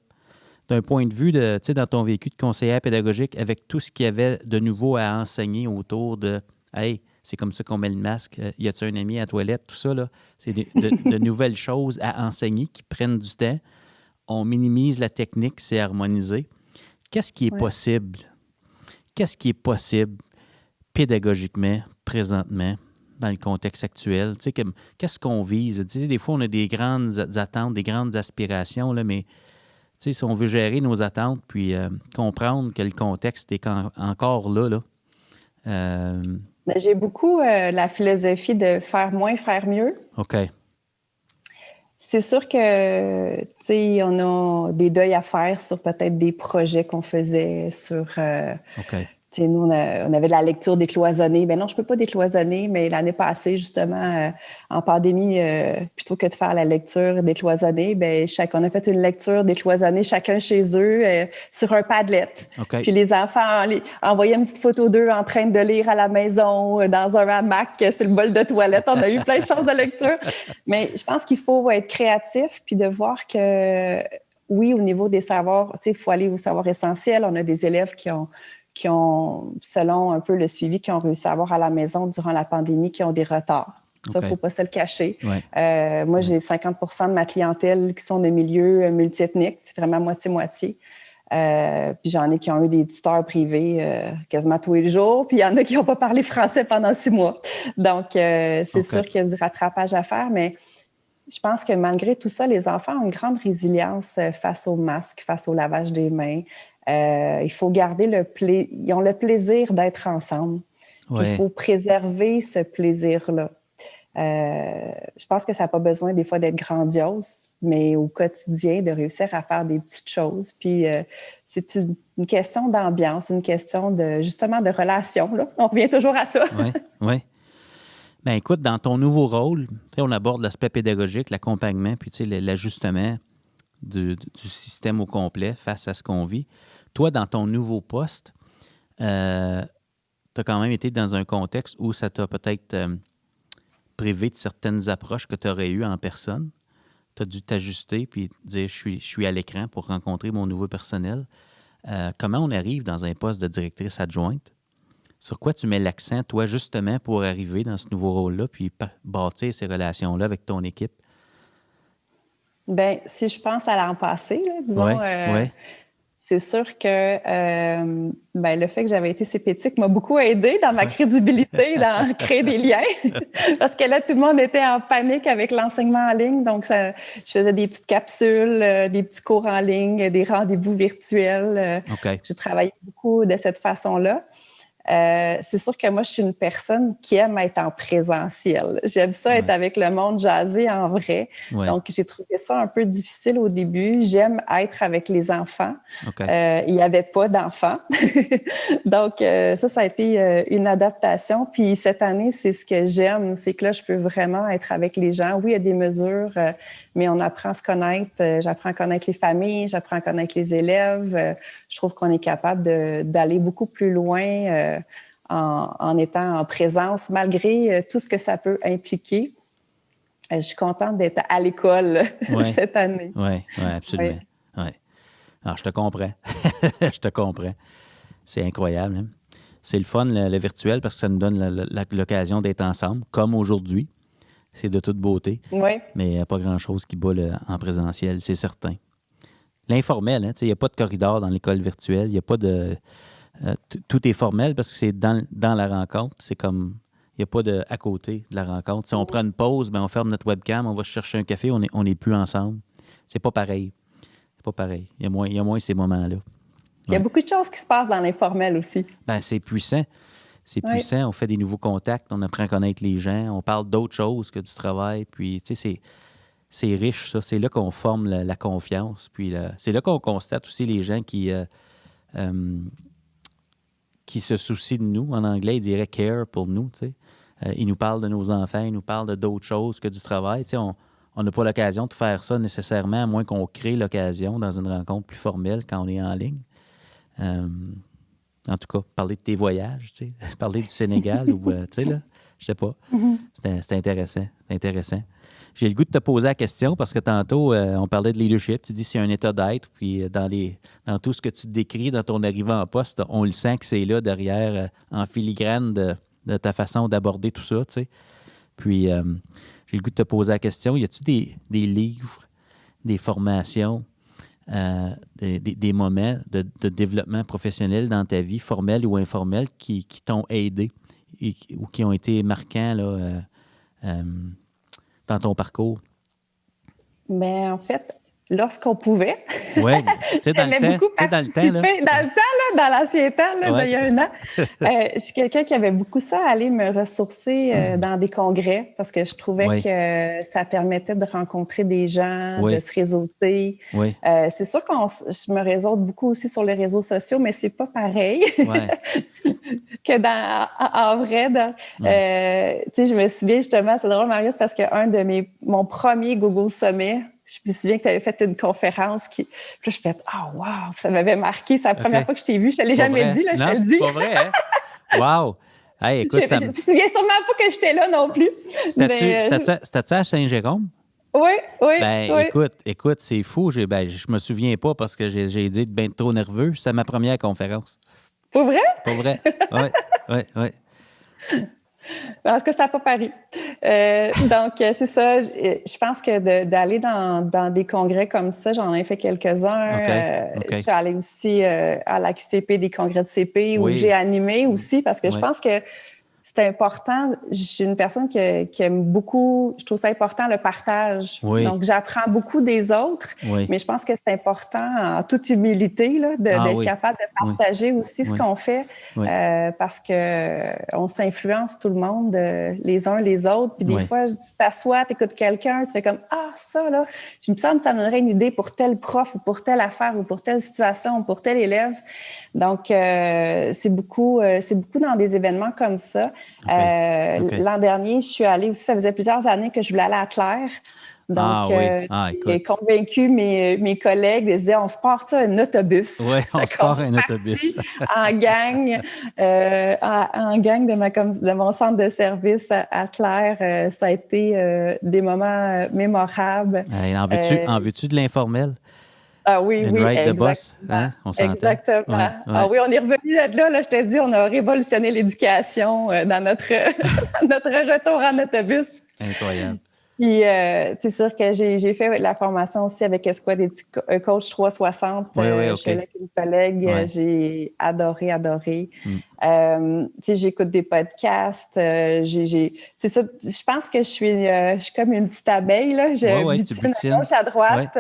D'un point de vue de, tu sais, dans ton vécu de conseillère pédagogique, avec tout ce qu'il y avait de nouveau à enseigner autour de « Hey, c'est comme ça qu'on met le masque. Y a-tu un ami à la toilette? » Tout ça, là, c'est de nouvelles choses à enseigner qui prennent du temps. On minimise la technique, c'est harmonisé. Qu'est-ce qui est possible? Qu'est-ce qui est possible pédagogiquement, présentement, dans le contexte actuel? Tu sais, qu'est-ce qu'on vise? Tu sais, des fois, on a des grandes attentes, des grandes aspirations, là, mais tu sais, si on veut gérer nos attentes puis comprendre que le contexte est encore là. J'ai beaucoup la philosophie de faire moins, faire mieux. OK. C'est sûr que, tu sais, on a des deuils à faire sur peut-être des projets qu'on faisait sur... OK. Nous, on avait de la lecture décloisonnée. Ben non, je peux pas décloisonner, mais l'année passée, justement, en pandémie, plutôt que de faire la lecture décloisonnée, ben on a fait une lecture décloisonnée chacun chez eux sur un Padlet. Okay. Puis les enfants envoyaient une petite photo d'eux en train de lire à la maison, dans un hamac, sur le bol de toilette. On a eu plein de choses de lecture. Mais je pense qu'il faut être créatif puis de voir que, oui, au niveau des savoirs, tu sais, il faut aller aux savoirs essentiels. On a des élèves qui ont, selon un peu le suivi qu'ils ont réussi à avoir à la maison durant la pandémie, qui ont des retards. Ça, il ne faut pas se le cacher. Ouais. Moi, j'ai 50 % de ma clientèle qui sont de milieux multiethniques, c'est vraiment moitié-moitié. Puis j'en ai qui ont eu des tuteurs privés quasiment tous les jours, puis il y en a qui n'ont pas parlé français pendant 6 mois. Donc, c'est sûr qu'il y a du rattrapage à faire, mais je pense que malgré tout ça, les enfants ont une grande résilience face au masque, face au lavage des mains. Il faut garder ils ont le plaisir d'être ensemble. Il faut préserver ce plaisir-là. Je pense que ça n'a pas besoin des fois d'être grandiose, mais au quotidien, de réussir à faire des petites choses. Puis c'est une question d'ambiance, une question justement de relation. Là. On revient toujours à ça. Oui, oui. Bien, écoute, dans ton nouveau rôle, on aborde l'aspect pédagogique, l'accompagnement, puis l'ajustement du système au complet face à ce qu'on vit. Toi, dans ton nouveau poste, tu as quand même été dans un contexte où ça t'a peut-être privé de certaines approches que tu aurais eues en personne. Tu as dû t'ajuster puis dire je suis à l'écran pour rencontrer mon nouveau personnel. Comment on arrive dans un poste de directrice adjointe? Sur quoi tu mets l'accent, toi, justement, pour arriver dans ce nouveau rôle-là puis bâtir ces relations-là avec ton équipe? Bien, si je pense à l'an passé, là, disons, c'est sûr que le fait que j'avais été CPétique m'a beaucoup aidé dans ma crédibilité, dans créer des liens. Parce que là, tout le monde était en panique avec l'enseignement en ligne. Donc, je faisais des petites capsules, des petits cours en ligne, des rendez-vous virtuels. J'ai travaillé beaucoup de cette façon-là. C'est sûr que moi, je suis une personne qui aime être en présentiel. J'aime ça être avec le monde, jaser en vrai. Donc, j'ai trouvé ça un peu difficile au début. J'aime être avec les enfants. Il n'y avait pas d'enfants. Donc, ça a été une adaptation. Puis cette année, c'est ce que j'aime, c'est que là, je peux vraiment être avec les gens. Oui, il y a des mesures, mais on apprend à se connaître. J'apprends à connaître les familles, j'apprends à connaître les élèves. Je trouve qu'on est capable d'aller beaucoup plus loin en étant en présence, malgré tout ce que ça peut impliquer. Je suis contente d'être à l'école cette année. Oui, absolument. Ouais. Alors, je te comprends. Je te comprends. C'est incroyable. Hein? C'est le fun, le virtuel, parce que ça nous donne l'occasion d'être ensemble, comme aujourd'hui. C'est de toute beauté. Oui. Mais il n'y a pas grand-chose qui bat en présentiel, c'est certain. L'informel, hein, il n'y a pas de corridor dans l'école virtuelle. Il n'y a pas de... tout est formel parce que c'est dans la rencontre. C'est comme... Il n'y a pas de à côté de la rencontre. Si on prend une pause, on ferme notre webcam, on va chercher un café, on n'est plus ensemble. C'est pas pareil. C'est pas pareil. Il y a moins ces moments-là. Il y a beaucoup de choses qui se passent dans l'informel aussi. C'est puissant. C'est puissant. On fait des nouveaux contacts, on apprend à connaître les gens, on parle d'autres choses que du travail. Puis, tu sais, c'est riche, ça. C'est là qu'on forme la confiance. Puis, c'est là qu'on constate aussi les gens qui se soucient de nous. En anglais, ils diraient « care » pour nous, tu sais. Ils nous parlent de nos enfants, ils nous parlent de d'autres choses que du travail. Tu sais, on n'a pas l'occasion de faire ça nécessairement, à moins qu'on crée l'occasion dans une rencontre plus formelle quand on est en ligne. En tout cas, parler de tes voyages, tu sais, parler du Sénégal ou, tu sais, là, je sais pas. C'est intéressant, J'ai le goût de te poser la question parce que tantôt, on parlait de leadership. Tu dis que c'est un état d'être, puis dans tout ce que tu décris dans ton arrivée en poste, on le sent que c'est là derrière, en filigrane de ta façon d'aborder tout ça, tu sais. Puis, j'ai le goût de te poser la question, y a-tu des livres, des formations, des moments de développement professionnel dans ta vie, formelle ou informelle, qui t'ont aidé ou qui ont été marquants là, dans ton parcours? Bien, en fait, lorsqu'on pouvait. Oui, tu sais, dans le temps. Dans le temps, dans l'ancien temps, là, il y a un an. Je suis quelqu'un qui avait beaucoup ça, aller me ressourcer dans des congrès parce que je trouvais que ça permettait de rencontrer des gens, de se réseauter. C'est sûr que je me réseaute beaucoup aussi sur les réseaux sociaux, mais c'est pas pareil que en vrai. Tu sais, je me souviens justement, c'est drôle, Marius, parce que mon premier Google Sommet, je me souviens que tu avais fait une conférence puis là, je fais « Ah, wow! » Ça m'avait marqué. C'est la première fois que je t'ai vu. Je ne te l'ai jamais dit, là, je te le dis. Pas vrai, hein? Wow! Hey, écoute, tu te souviens sûrement pas que j'étais là non plus. C'était-tu à Saint-Jérôme? Oui. Écoute, c'est fou. Je me souviens pas parce que j'ai dû être bien trop nerveux. C'est ma première conférence. Pour vrai? Pour vrai. Oui. En tout cas, ça n'a pas paru. Donc, c'est ça. Je pense que d'aller dans des congrès comme ça, j'en ai fait quelques-uns. Je suis allée aussi à la QCP, des congrès de CP, où j'ai animé aussi, parce que je pense que c'est important. Je suis une personne qui aime beaucoup, je trouve ça important, le partage. Oui. Donc, j'apprends beaucoup des autres, mais je pense que c'est important, en toute humilité, là, d'être capable de partager aussi ce qu'on fait, parce qu'on s'influence tout le monde, les uns les autres. Puis des fois, tu t'assois, tu écoutes quelqu'un, tu fais comme « Ah, ça, là, je me semble que ça me donnerait une idée pour tel prof ou pour telle affaire ou pour telle situation ou pour tel élève. » Donc, c'est beaucoup dans des événements comme ça. L'an dernier, je suis allée aussi, ça faisait plusieurs années que je voulais aller à Claire. Donc, j'ai convaincu mes collègues de dire, on se part un autobus. Oui, on se part un autobus. en gang, de mon centre de service à Claire. Ça a été des moments mémorables. En veux-tu de l'informel? Ah oui, ride de boss, hein? On s'entend. Exactement. Ouais. Ah oui, on est revenu de là, je te dis, on a révolutionné l'éducation dans notre retour en autobus. Incroyable. Puis, c'est sûr que j'ai fait la formation aussi avec Esquad et Coach 360. Je suis avec une collègue. J'ai adoré. J'écoute des podcasts. C'est ça. Je pense que je suis comme une petite abeille, là. Je butine à gauche, à droite.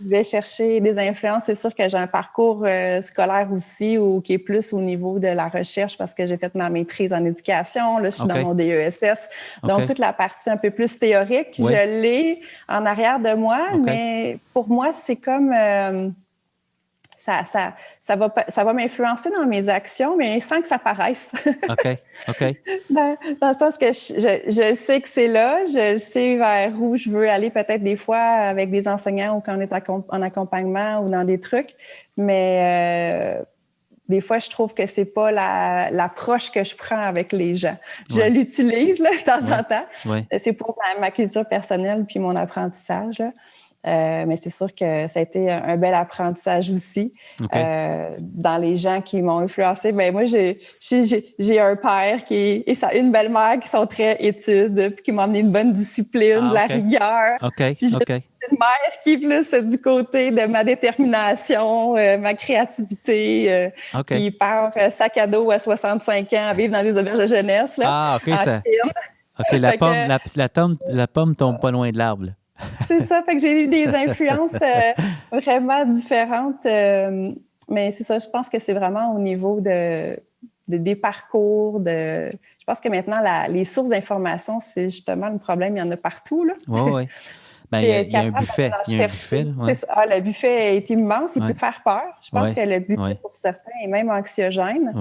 Je vais chercher des influences. C'est sûr que j'ai un parcours scolaire aussi qui est plus au niveau de la recherche parce que j'ai fait ma maîtrise en éducation. Là, je suis dans mon DESS. Donc, toute la partie un peu plus théorique, je l'ai en arrière de moi. Mais pour moi, c'est comme... Ça va m'influencer dans mes actions, mais sans que ça paraisse. OK. Dans le sens que je sais que c'est là, je sais vers où je veux aller, peut-être des fois avec des enseignants ou quand on est en accompagnement ou dans des trucs, mais des fois, je trouve que c'est pas l'approche que je prends avec les gens. Je l'utilise là, de temps en temps. C'est pour ma culture personnelle puis mon apprentissage, là. Mais c'est sûr que ça a été un bel apprentissage aussi. Dans les gens qui m'ont influencé, ben moi, j'ai un père et une belle-mère qui sont très études, puis qui m'ont amené une bonne discipline, de la rigueur. Puis j'ai une mère qui est plus du côté de ma détermination, ma créativité, qui part sac à dos à 65 ans à vivre dans des auberges de jeunesse. Là, la pomme tombe pas loin de l'arbre. C'est ça, fait que j'ai eu des influences vraiment différentes, mais c'est ça, je pense que c'est vraiment au niveau des parcours, je pense que maintenant, les sources d'information, c'est justement le problème, il y en a partout, là. Oui. Ben, il y a un buffet. Le buffet est immense, il peut faire peur. Je pense que le buffet, pour certains, est même anxiogène.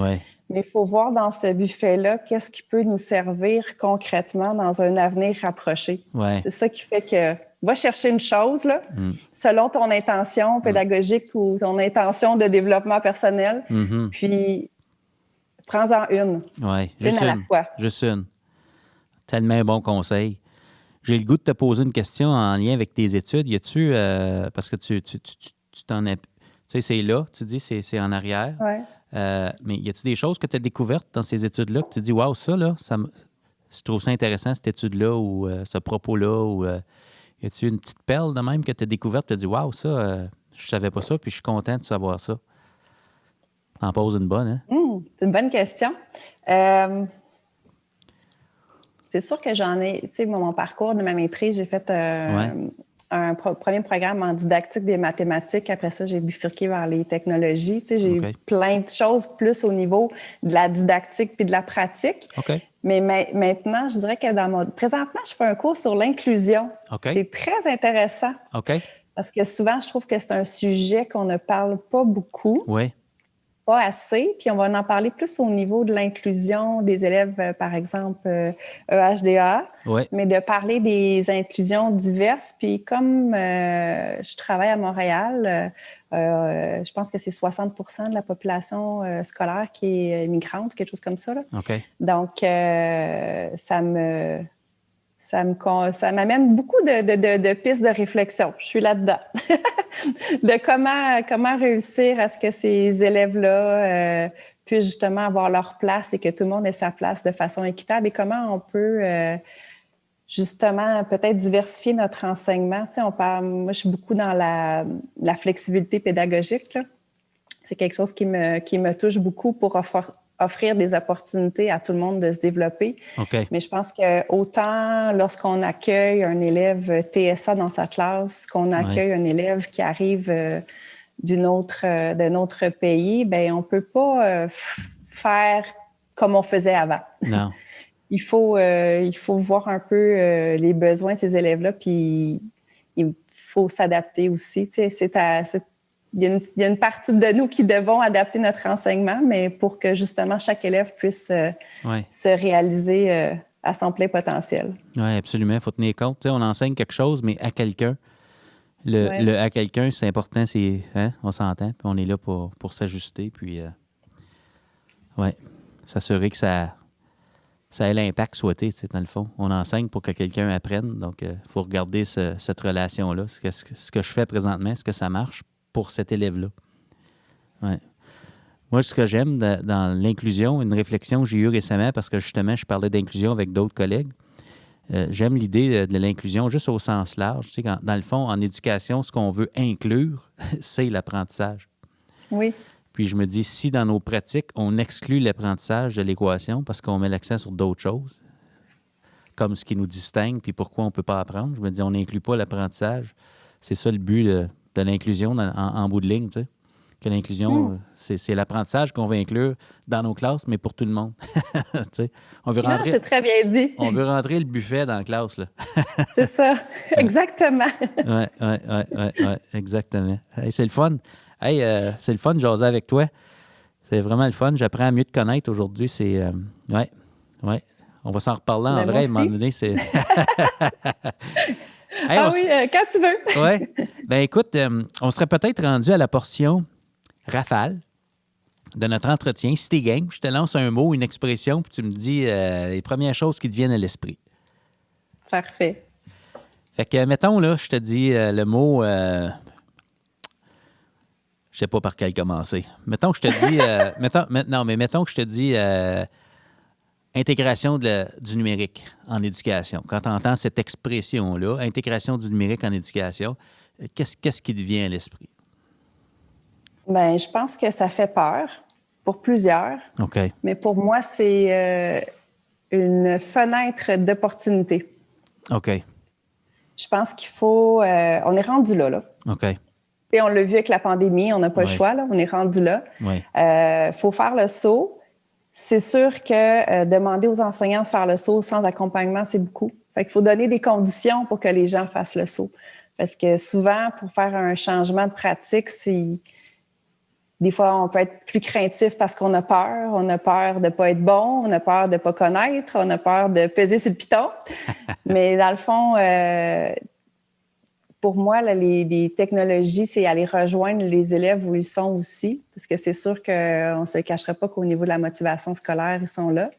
Mais il faut voir dans ce buffet-là qu'est-ce qui peut nous servir concrètement dans un avenir rapproché. C'est ça qui fait que va chercher une chose, là, selon ton intention pédagogique ou ton intention de développement personnel, puis prends-en une. Une à la fois. Juste une. Tellement un bon conseil. J'ai le goût de te poser une question en lien avec tes études. Y a-tu, parce que tu t'en es... Tu sais, c'est là, tu dis, c'est en arrière. Mais y a-tu des choses que tu as découvertes dans ces études-là que tu dis, waouh, ça, là, je trouve ça intéressant, cette étude-là ou ce propos-là, ou y a-tu une petite perle de même que tu as découverte, tu as dit, waouh, ça, je savais pas ça, puis je suis content de savoir ça. T'en poses une bonne, hein? C'est une bonne question. C'est sûr que j'en ai, tu sais, mon parcours de ma maîtrise, j'ai fait un premier programme en didactique des mathématiques. Après ça, j'ai bifurqué vers les technologies. Tu sais, j'ai eu plein de choses plus au niveau de la didactique puis de la pratique. Mais maintenant, je dirais que présentement, je fais un cours sur l'inclusion. C'est très intéressant. Parce que souvent, je trouve que c'est un sujet qu'on ne parle pas beaucoup. Pas assez, puis on va en parler plus au niveau de l'inclusion des élèves, par exemple, EHDA, mais de parler des inclusions diverses. Puis comme je travaille à Montréal, je pense que c'est 60% de la population scolaire qui est migrante, quelque chose comme ça. Là. Donc, ça m'amène beaucoup de pistes de réflexion. Je suis là-dedans. De comment réussir à ce que ces élèves-là puissent justement avoir leur place et que tout le monde ait sa place de façon équitable et comment on peut justement peut-être diversifier notre enseignement. Tu sais, moi, je suis beaucoup dans la flexibilité pédagogique, là. C'est quelque chose qui me touche beaucoup pour offrir des opportunités à tout le monde de se développer. Okay. Mais je pense que autant lorsqu'on accueille un élève TSA dans sa classe, qu'on accueille un élève qui arrive d'un autre pays, ben on peut pas faire comme on faisait avant. Non. Il faut voir un peu les besoins de ces élèves-là, puis il faut s'adapter aussi. Tu sais, il y a une partie de nous qui devons adapter notre enseignement, mais pour que justement chaque élève puisse se réaliser à son plein potentiel. Oui, absolument. Il faut tenir compte. Tu sais, on enseigne quelque chose, mais à quelqu'un. Le à quelqu'un, c'est important, on s'entend, puis on est là pour s'ajuster, puis s'assurer que ça ait l'impact souhaité, tu sais, dans le fond. On enseigne pour que quelqu'un apprenne, donc il faut regarder cette relation-là. Ce que je fais présentement, est-ce que ça marche pour cet élève-là? Ouais. Moi, ce que j'aime dans l'inclusion, une réflexion que j'ai eue récemment, parce que justement, je parlais d'inclusion avec d'autres collègues, j'aime l'idée de l'inclusion juste au sens large. Tu sais, dans le fond, en éducation, ce qu'on veut inclure, c'est l'apprentissage. Oui. Puis je me dis, si dans nos pratiques, on exclut l'apprentissage de l'équation parce qu'on met l'accent sur d'autres choses, comme ce qui nous distingue, puis pourquoi on ne peut pas apprendre, je me dis, on n'inclut pas l'apprentissage. C'est ça le but de l'inclusion en bout de ligne, tu sais. Que l'inclusion, c'est l'apprentissage qu'on veut inclure dans nos classes, mais pour tout le monde. On veut rentrer, c'est très bien dit. On veut rentrer le buffet dans la classe, là. C'est ça, exactement. Oui, exactement. Hey, c'est le fun. Hey, c'est le fun de jaser avec toi. C'est vraiment le fun. J'apprends à mieux te connaître aujourd'hui. C'est... ouais. On va s'en reparler en vrai à un moment donné. C'est... Hey, quand tu veux. Oui. Ben écoute, on serait peut-être rendu à la portion rafale de notre entretien. Si t'es game, je te lance un mot, une expression, puis tu me dis les premières choses qui te viennent à l'esprit. Parfait. Fait que, mettons, là, je te dis le mot... je sais pas par quel commencer. Mettons que je te dis... mettons que je te dis intégration du numérique en éducation. Quand tu entends cette expression-là, intégration du numérique en éducation, qu'est-ce qui te vient à l'esprit? Bien, je pense que ça fait peur pour plusieurs. OK. Mais pour moi, c'est une fenêtre d'opportunité. OK. Je pense qu'il faut... on est rendu là. OK. Et on l'a vu avec la pandémie, on n'a pas le choix, là, on est rendu là. Oui. Faut faire le saut. C'est sûr que demander aux enseignants de faire le saut sans accompagnement, c'est beaucoup. Fait qu'il faut donner des conditions pour que les gens fassent le saut. Parce que souvent, pour faire un changement de pratique, des fois, on peut être plus craintif parce qu'on a peur. On a peur de ne pas être bon, on a peur de ne pas connaître, on a peur de peser sur le piton. Mais dans le fond, pour moi, là, les technologies, c'est aller rejoindre les élèves où ils sont aussi. Parce que c'est sûr qu'on ne se cachera pas qu'au niveau de la motivation scolaire, ils sont là.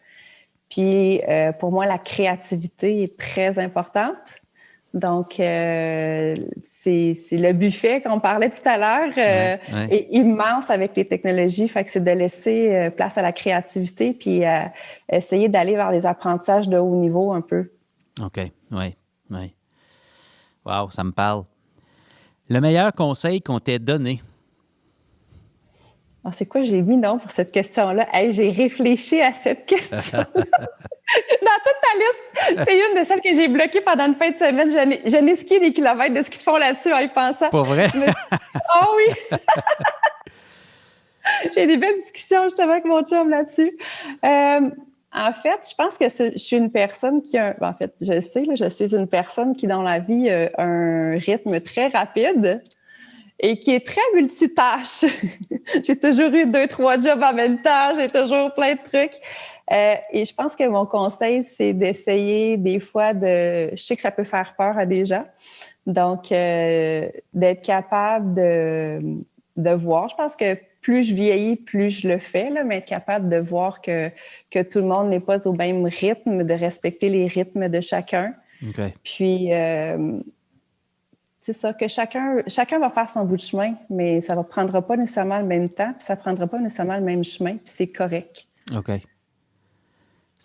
Puis, pour moi, la créativité est très importante. Donc, c'est le buffet qu'on parlait tout à l'heure est immense avec les technologies. Fait que c'est de laisser place à la créativité puis essayer d'aller vers les apprentissages de haut niveau un peu. OK. Oui. Wow, ça me parle. Le meilleur conseil qu'on t'ait donné? Alors, c'est quoi j'ai mis non pour cette question-là? Hey, j'ai réfléchi à cette question. Dans toute ta liste, c'est une de celles que j'ai bloquées pendant une fin de semaine. Je n'ai skié des kilomètres de ce qu'ils font là-dessus en y pensant. Pas vrai? Ah oui! J'ai des belles discussions justement avec mon chum là-dessus. En fait, je pense que je suis une personne qui a... En fait, je suis une personne qui, dans la vie, a un rythme très rapide et qui est très multitâche. J'ai toujours eu 2-3 jobs en même temps. J'ai toujours plein de trucs. Et je pense que mon conseil, c'est d'essayer des fois je sais que ça peut faire peur à des gens. Donc, d'être capable de voir. Je pense que plus je vieillis, plus je le fais, là, mais être capable de voir que tout le monde n'est pas au même rythme, de respecter les rythmes de chacun. Okay. Puis, c'est ça, que chacun va faire son bout de chemin, mais ça ne prendra pas nécessairement le même temps, puis ça ne prendra pas nécessairement le même chemin, puis c'est correct. OK.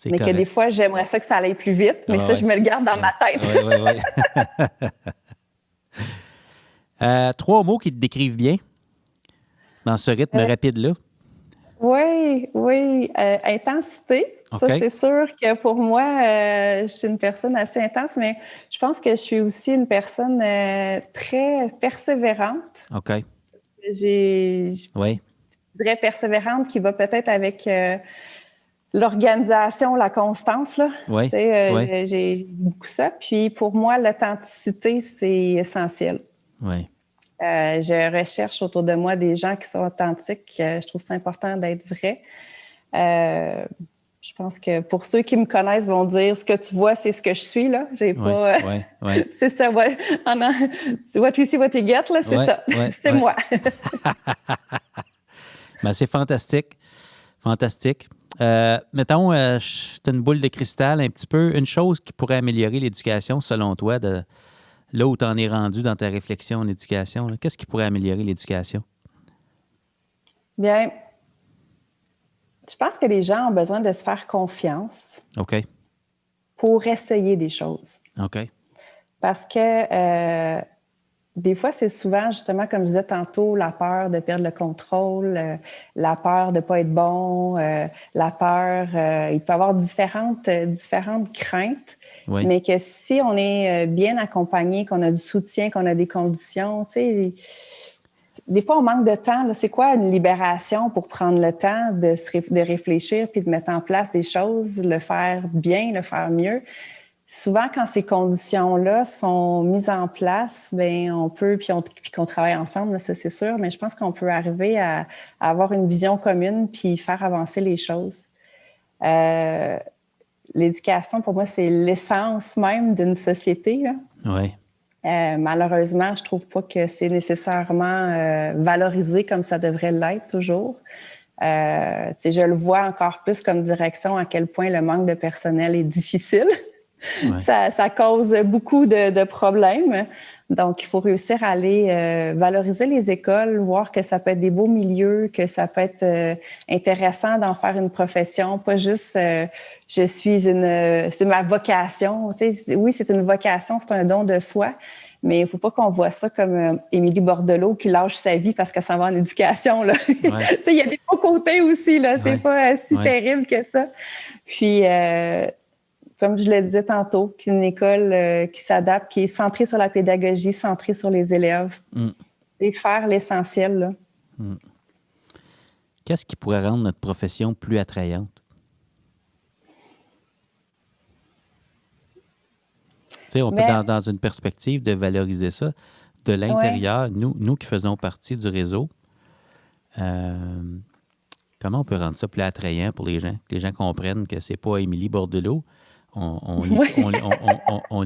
Mais correct. Que des fois, j'aimerais ça que ça aille plus vite, mais je me le garde dans ma tête. Oui. 3 mots qui te décrivent bien dans ce rythme rapide-là? Oui, oui. Intensité. Okay. Ça, c'est sûr que pour moi, je suis une personne assez intense, mais je pense que je suis aussi une personne très persévérante. OK. Je dirais persévérante qui va peut-être avec l'organisation, la constance. Là. Oui. J'ai beaucoup ça. Puis pour moi, l'authenticité, c'est essentiel. Oui. Je recherche autour de moi des gens qui sont authentiques. Je trouve ça important d'être vrai. Je pense que pour ceux qui me connaissent vont dire ce que tu vois, c'est ce que je suis. Là. J'ai pas. C'est ça. Ouais. What you see, what you get, là, c'est ça. C'est moi. Ben, c'est fantastique. Fantastique. Mettons, c'est une boule de cristal un petit peu. Une chose qui pourrait améliorer l'éducation, selon toi, de là où tu en es rendu dans ta réflexion en éducation, là, qu'est-ce qui pourrait améliorer l'éducation? Bien, je pense que les gens ont besoin de se faire confiance. OK. Pour essayer des choses. OK. Parce que des fois, c'est souvent, justement, comme je disais tantôt, la peur de perdre le contrôle, la peur de ne pas être bon, la peur... il peut y avoir différentes craintes, oui. Mais que si on est bien accompagné, qu'on a du soutien, qu'on a des conditions, tu sais... Des fois, on manque de temps. Là. C'est quoi une libération pour prendre le temps de réfléchir puis de mettre en place des choses, le faire bien, le faire mieux? Souvent, quand ces conditions-là sont mises en place, bien, on peut, puis qu'on travaille ensemble, là, ça c'est sûr, mais je pense qu'on peut arriver à avoir une vision commune puis faire avancer les choses. L'éducation, pour moi, c'est l'essence même d'une société. Là. Oui. Malheureusement, je trouve pas que c'est nécessairement valorisé comme ça devrait l'être toujours. Je le vois encore plus comme direction à quel point le manque de personnel est difficile. Ouais. Ça cause beaucoup de problèmes. Donc, il faut réussir à aller valoriser les écoles, voir que ça peut être des beaux milieux, que ça peut être intéressant d'en faire une profession, pas juste c'est ma vocation. Oui, c'est une vocation, c'est un don de soi, mais il ne faut pas qu'on voit ça comme Émilie Bordelot qui lâche sa vie parce qu'elle s'en va en éducation. Là. Ouais. Il y a des beaux côtés aussi, là. C'est pas si terrible que ça. Puis, comme je le disais tantôt, qu'une école qui s'adapte, qui est centrée sur la pédagogie, centrée sur les élèves, et faire l'essentiel. Là. Qu'est-ce qui pourrait rendre notre profession plus attrayante? Tu sais, on peut, dans une perspective de valoriser ça, de l'intérieur, nous qui faisons partie du réseau, comment on peut rendre ça plus attrayant pour les gens? Que les gens comprennent que c'est pas Émilie Bordelot. On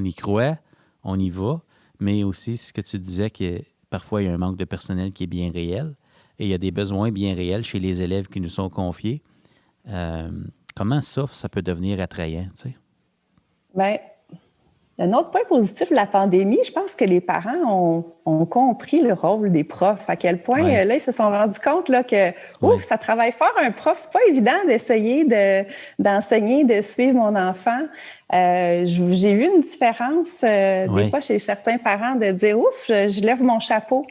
y croit, on y va, mais aussi ce que tu disais, que parfois il y a un manque de personnel qui est bien réel et il y a des besoins bien réels chez les élèves qui nous sont confiés. Comment ça peut devenir attrayant, tu sais? Bien, un autre point positif de la pandémie, je pense que les parents ont compris le rôle des profs. À quel point, là, ils se sont rendus compte là, que ça travaille fort un prof. C'est pas évident d'essayer d'enseigner, de suivre mon enfant. J'ai vu une différence des fois chez certains parents de dire je lève mon chapeau.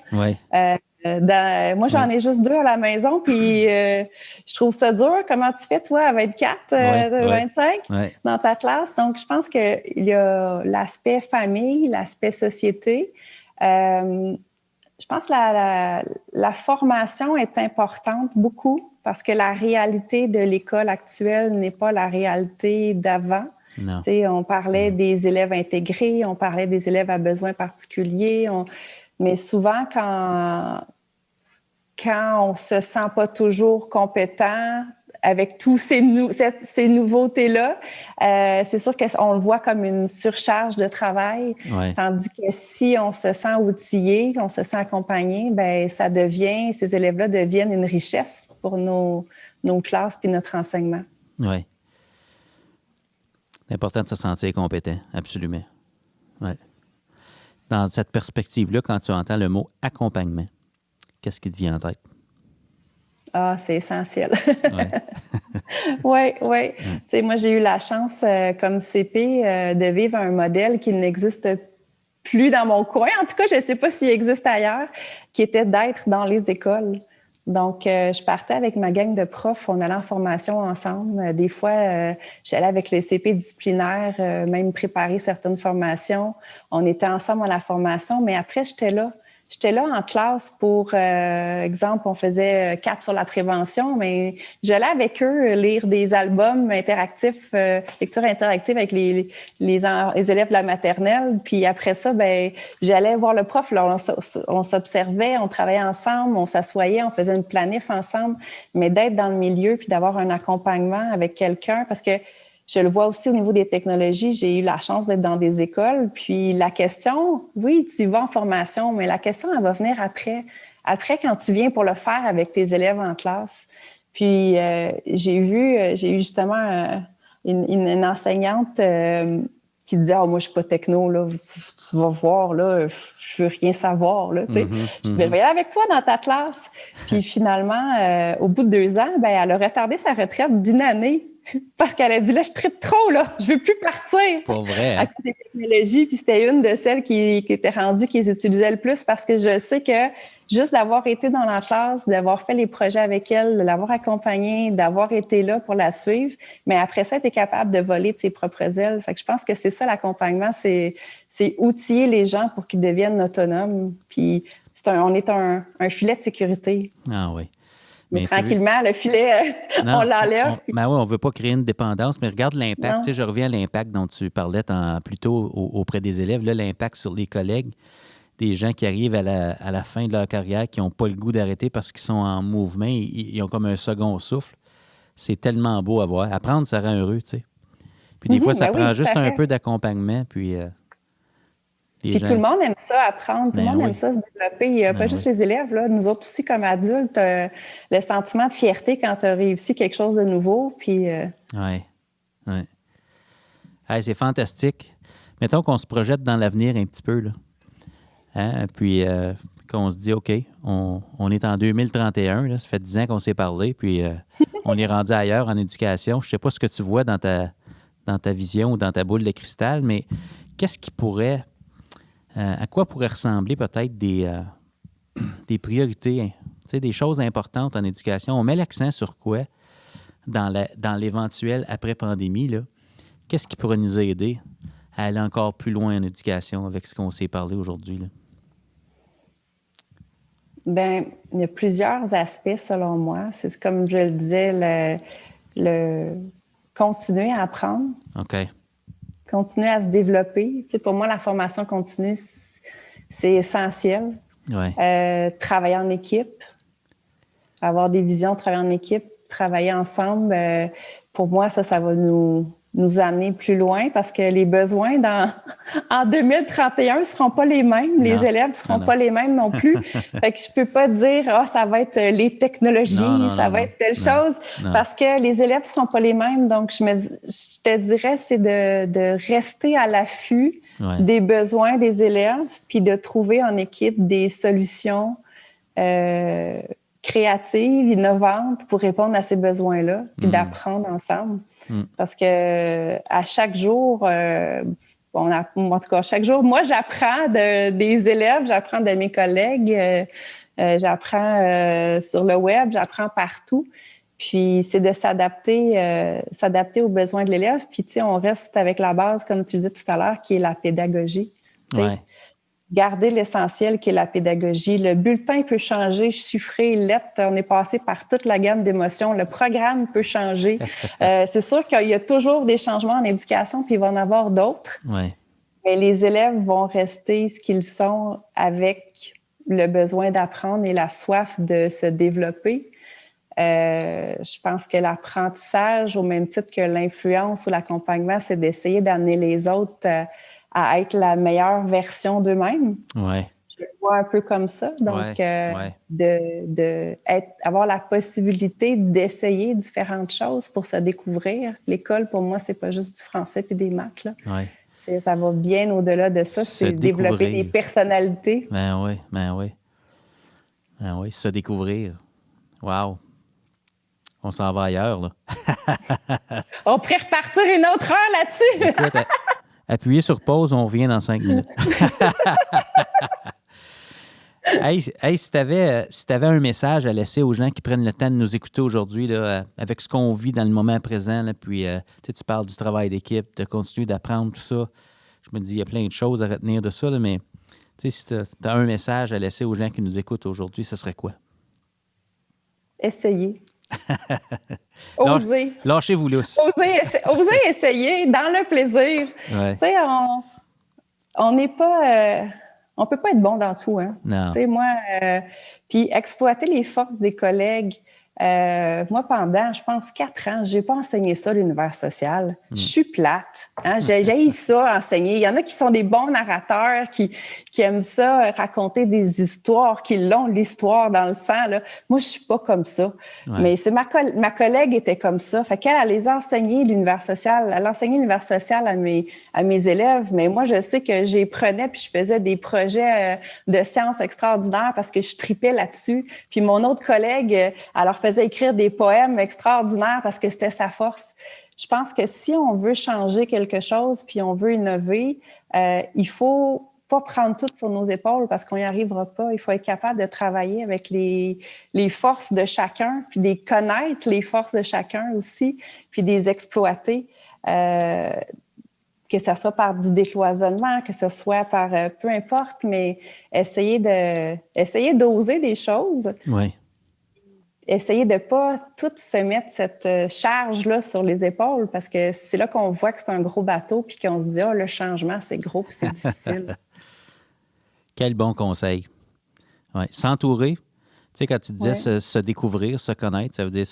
Moi, j'en ai juste 2 à la maison, puis je trouve ça dur. Comment tu fais, toi, à 24, 25 dans ta classe? Donc, je pense qu'il y a l'aspect famille, l'aspect société. Je pense que la formation est importante beaucoup parce que la réalité de l'école actuelle n'est pas la réalité d'avant. On parlait des élèves intégrés, on parlait des élèves à besoins particuliers, mais souvent, quand on se sent pas toujours compétent avec tous ces nouveautés-là, c'est sûr qu'on le voit comme une surcharge de travail. Tandis que si on se sent outillé, on se sent accompagné, ben ces élèves-là deviennent une richesse pour nos classes puis notre enseignement. Oui. C'est important de se sentir compétent, absolument. Oui. Dans cette perspective-là, quand tu entends le mot accompagnement, qu'est-ce qui te vient en tête? Ah, c'est essentiel. Oui. Tu sais, moi, j'ai eu la chance, comme CP, de vivre un modèle qui n'existe plus dans mon coin. En tout cas, je ne sais pas s'il existe ailleurs, qui était d'être dans les écoles. Donc, je partais avec ma gang de profs, on allait en formation ensemble. Des fois, j'allais avec les CP disciplinaires, même préparer certaines formations. On était ensemble à la formation, mais après, j'étais là. J'étais là en classe pour, exemple, on faisait cap sur la prévention, mais j'allais avec eux lire des albums interactifs, lecture interactive avec les élèves de la maternelle. Puis après ça, ben j'allais voir le prof. Là, on s'observait, on travaillait ensemble, on s'assoyait, on faisait une planif ensemble. Mais d'être dans le milieu puis d'avoir un accompagnement avec quelqu'un, parce que je le vois aussi au niveau des technologies. J'ai eu la chance d'être dans des écoles. Puis la question, oui, tu vas en formation, mais la question, elle va venir après. Après, quand tu viens pour le faire avec tes élèves en classe. Puis j'ai eu justement une enseignante qui disait « moi, je suis pas techno, là. Tu vas voir, là, je veux rien savoir, là. » Je disais « je vais y aller avec toi dans ta classe. » Puis finalement, au bout de 2 ans, ben elle a retardé sa retraite d'1 année. Parce qu'elle a dit, là, je tripe trop, là. Je veux plus partir. Pour vrai, hein? À cause des technologies. Puis c'était une de celles qui était rendue, qui les utilisait le plus parce que je sais que juste d'avoir été dans la classe, d'avoir fait les projets avec elle, de l'avoir accompagnée, d'avoir été là pour la suivre, mais après ça, elle était capable de voler de ses propres ailes. Fait que je pense que c'est ça, l'accompagnement, c'est outiller les gens pour qu'ils deviennent autonomes. Puis on est un filet de sécurité. Ah oui. Mais tranquillement, le filet, on l'enlève. Ben oui, on ne veut pas créer une dépendance, mais regarde l'impact. Tu sais, je reviens à l'impact dont tu parlais plus tôt auprès des élèves. Là, l'impact sur les collègues, des gens qui arrivent à la fin de leur carrière, qui n'ont pas le goût d'arrêter parce qu'ils sont en mouvement, ils ont comme un second souffle. C'est tellement beau à voir. Apprendre, ça rend heureux, tu sais. Puis des fois, ça prend juste un peu d'accompagnement, puis... Puis tout le monde aime ça, apprendre. Tout le monde aime ça, se développer. Il n'y a pas juste les élèves. Là. Nous autres aussi, comme adultes, le sentiment de fierté quand tu as réussi quelque chose de nouveau. Puis, Oui. Hey, c'est fantastique. Mettons qu'on se projette dans l'avenir un petit peu. Là. Hein? Puis qu'on se dit, OK, on est en 2031. Là, ça fait 10 ans qu'on s'est parlé. Puis on est rendu ailleurs en éducation. Je ne sais pas ce que tu vois dans ta vision ou dans ta boule de cristal, mais qu'est-ce qui pourrait... à quoi pourraient ressembler peut-être des priorités, des choses importantes en éducation? On met l'accent sur quoi dans l'éventuel après-pandémie? Là? Qu'est-ce qui pourrait nous aider à aller encore plus loin en éducation avec ce qu'on s'est parlé aujourd'hui? Là? Bien, il y a plusieurs aspects selon moi. C'est comme je le disais, le continuer à apprendre. OK. Continuer à se développer. Tu sais, pour moi, la formation continue, c'est essentiel. Ouais. Travailler en équipe, avoir des visions, travailler en équipe, travailler ensemble. Pour moi, ça va nous amener plus loin parce que les besoins en 2031 ne seront pas les mêmes. Les élèves ne seront pas les mêmes non plus. Fait que je peux pas dire, ça va être les technologies, ça va être telle chose, parce que les élèves ne seront pas les mêmes. Donc, je te dirais, c'est de rester à l'affût des besoins des élèves puis de trouver en équipe des solutions créatives, innovantes pour répondre à ces besoins-là puis d'apprendre ensemble. Parce que à chaque jour, en tout cas, chaque jour, moi, j'apprends des élèves, j'apprends de mes collègues, j'apprends sur le web, j'apprends partout. Puis, c'est de s'adapter aux besoins de l'élève. Puis, tu sais, on reste avec la base, comme tu disais tout à l'heure, qui est la pédagogie. Ouais. Garder l'essentiel qui est la pédagogie. Le bulletin peut changer, chiffré, lettre. On est passé par toute la gamme d'émotions. Le programme peut changer. C'est sûr qu'il y a toujours des changements en éducation, puis il va en avoir d'autres. Ouais. Mais les élèves vont rester ce qu'ils sont avec le besoin d'apprendre et la soif de se développer. Je pense que l'apprentissage, au même titre que l'influence ou l'accompagnement, c'est d'essayer d'amener les autres à être la meilleure version d'eux-mêmes. Ouais. Je le vois un peu comme ça. Donc, avoir la possibilité d'essayer différentes choses pour se découvrir. L'école, pour moi, c'est pas juste du français puis des maths. Là. Ouais. Ça va bien au-delà de ça. C'est développer des personnalités. Ben oui, se découvrir. Wow. On s'en va ailleurs, là. On pourrait repartir une autre heure là-dessus. Écoute, appuyez sur pause, on revient dans 5 minutes. Si tu avais un message à laisser aux gens qui prennent le temps de nous écouter aujourd'hui, là, avec ce qu'on vit dans le moment présent, là, puis tu parles du travail d'équipe, de continuer d'apprendre tout ça. Je me dis, il y a plein de choses à retenir de ça, là, mais si tu as un message à laisser aux gens qui nous écoutent aujourd'hui, ce serait quoi? Essayez. Osez. Lâchez-vous lousse. Osez essayer dans le plaisir. Ouais. Tu sais, on n'est pas... on peut pas être bon dans tout, hein? Non. Tu sais, moi... puis exploiter les forces des collègues. Moi, pendant, je pense, 4 ans, j'ai pas enseigné ça, l'univers social. Je suis plate. Hein? J'ai ça, enseigner. Il y en a qui sont des bons narrateurs, qui aiment ça, raconter des histoires, qui l'ont, l'histoire dans le sang. Là. Moi, je suis pas comme ça. Ouais. Mais c'est ma collègue était comme ça. Fait qu'elle, elle les a enseignés, l'univers social. Elle a enseigné l'univers social à mes élèves. Mais moi, je sais que j'y prenais puis je faisais des projets de sciences extraordinaires parce que je tripais là-dessus. Puis mon autre collègue, alors faisait écrire des poèmes extraordinaires parce que c'était sa force. Je pense que si on veut changer quelque chose puis on veut innover, il faut pas prendre tout sur nos épaules parce qu'on n'y arrivera pas. Il faut être capable de travailler avec les forces de chacun puis de connaître les forces de chacun aussi puis de les exploiter. Que ce soit par du décloisonnement, que ce soit par peu importe, mais essayer d'oser des choses. Oui. Essayer de ne pas tout se mettre cette charge-là sur les épaules parce que c'est là qu'on voit que c'est un gros bateau puis qu'on se dit « Ah, le changement, c'est gros puis c'est difficile. » Quel bon conseil. Ouais. S'entourer. Tu sais, quand tu disais se découvrir, se connaître, ça veut dire,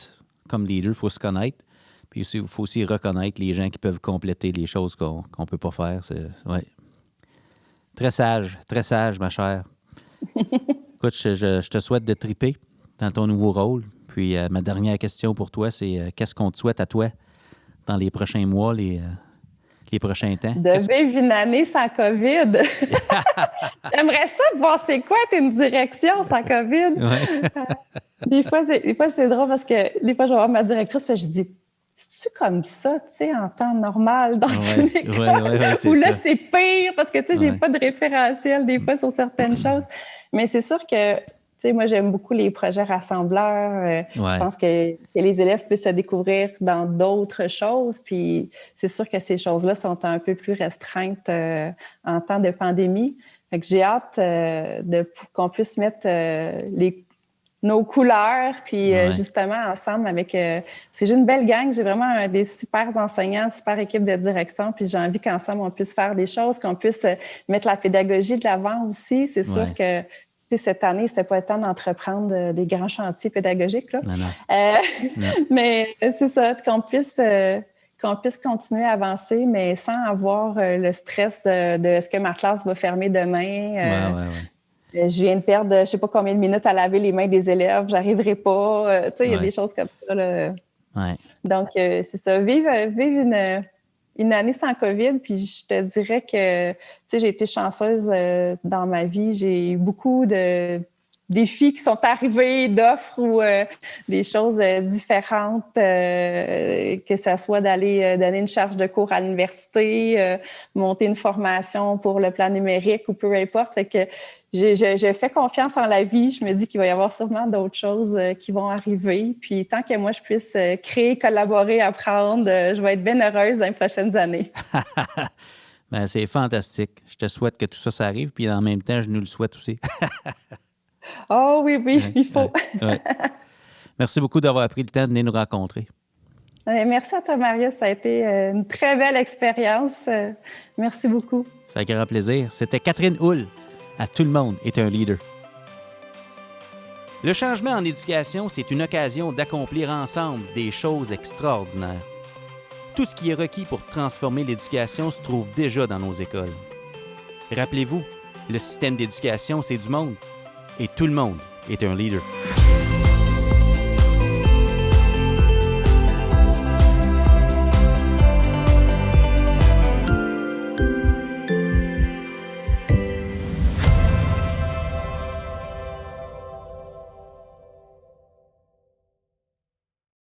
comme leader, il faut se connaître. Puis il faut aussi reconnaître les gens qui peuvent compléter les choses qu'on ne peut pas faire. Ouais. Très sage, ma chère. Écoute, je te souhaite de triper dans ton nouveau rôle. Puis ma dernière question pour toi, c'est qu'est-ce qu'on te souhaite à toi dans les prochains mois, les prochains temps? De vivre une année sans COVID. J'aimerais ça voir c'est quoi une direction sans COVID. Ouais. Des fois, c'est drôle parce que des fois, je vais voir ma directrice et je dis c'est-tu comme ça, tu sais, en temps normal dans une école? Ou là, c'est pire parce que, tu sais, j'ai pas de référentiel des fois sur certaines choses. Mais c'est sûr que, tu sais, moi, j'aime beaucoup les projets rassembleurs. Je pense que les élèves peuvent se découvrir dans d'autres choses. Puis c'est sûr que ces choses-là sont un peu plus restreintes en temps de pandémie. Fait que j'ai hâte qu'on puisse mettre nos couleurs, puis justement, ensemble avec... j'ai une belle gang, j'ai vraiment des super enseignants, super équipe de direction, puis j'ai envie qu'ensemble, on puisse faire des choses, qu'on puisse mettre la pédagogie de l'avant aussi. C'est sûr que cette année, c'était pas le temps d'entreprendre des grands chantiers pédagogiques, là. Non. Mais c'est ça, qu'on puisse continuer à avancer, mais sans avoir le stress de est-ce que ma classe va fermer demain. Je viens de perdre je ne sais pas combien de minutes à laver les mains des élèves, j'arriverai pas. Tu sais, il y a des choses comme ça. Là. Ouais. Donc, c'est ça. Vivre une année sans COVID, puis je te dirais que, tu sais, j'ai été chanceuse dans ma vie. J'ai eu beaucoup de défis qui sont arrivés, d'offres ou des choses différentes, que ça soit d'aller donner une charge de cours à l'université, monter une formation pour le plan numérique ou peu importe. Fait que je fais confiance en la vie. Je me dis qu'il va y avoir sûrement d'autres choses qui vont arriver. Puis tant que moi, je puisse créer, collaborer, apprendre, je vais être bien heureuse dans les prochaines années. Ben, c'est fantastique. Je te souhaite que tout ça, ça arrive. Puis en même temps, je nous le souhaite aussi. Oh oui, il faut. Ouais. Merci beaucoup d'avoir pris le temps de venir nous rencontrer. Merci à toi, Marius. Ça a été une très belle expérience. Merci beaucoup. Ça fait un grand plaisir. C'était Catherine Houle. À tout le monde est un leader. Le changement en éducation, c'est une occasion d'accomplir ensemble des choses extraordinaires. Tout ce qui est requis pour transformer l'éducation se trouve déjà dans nos écoles. Rappelez-vous, le système d'éducation, c'est du monde. Et tout le monde est un leader.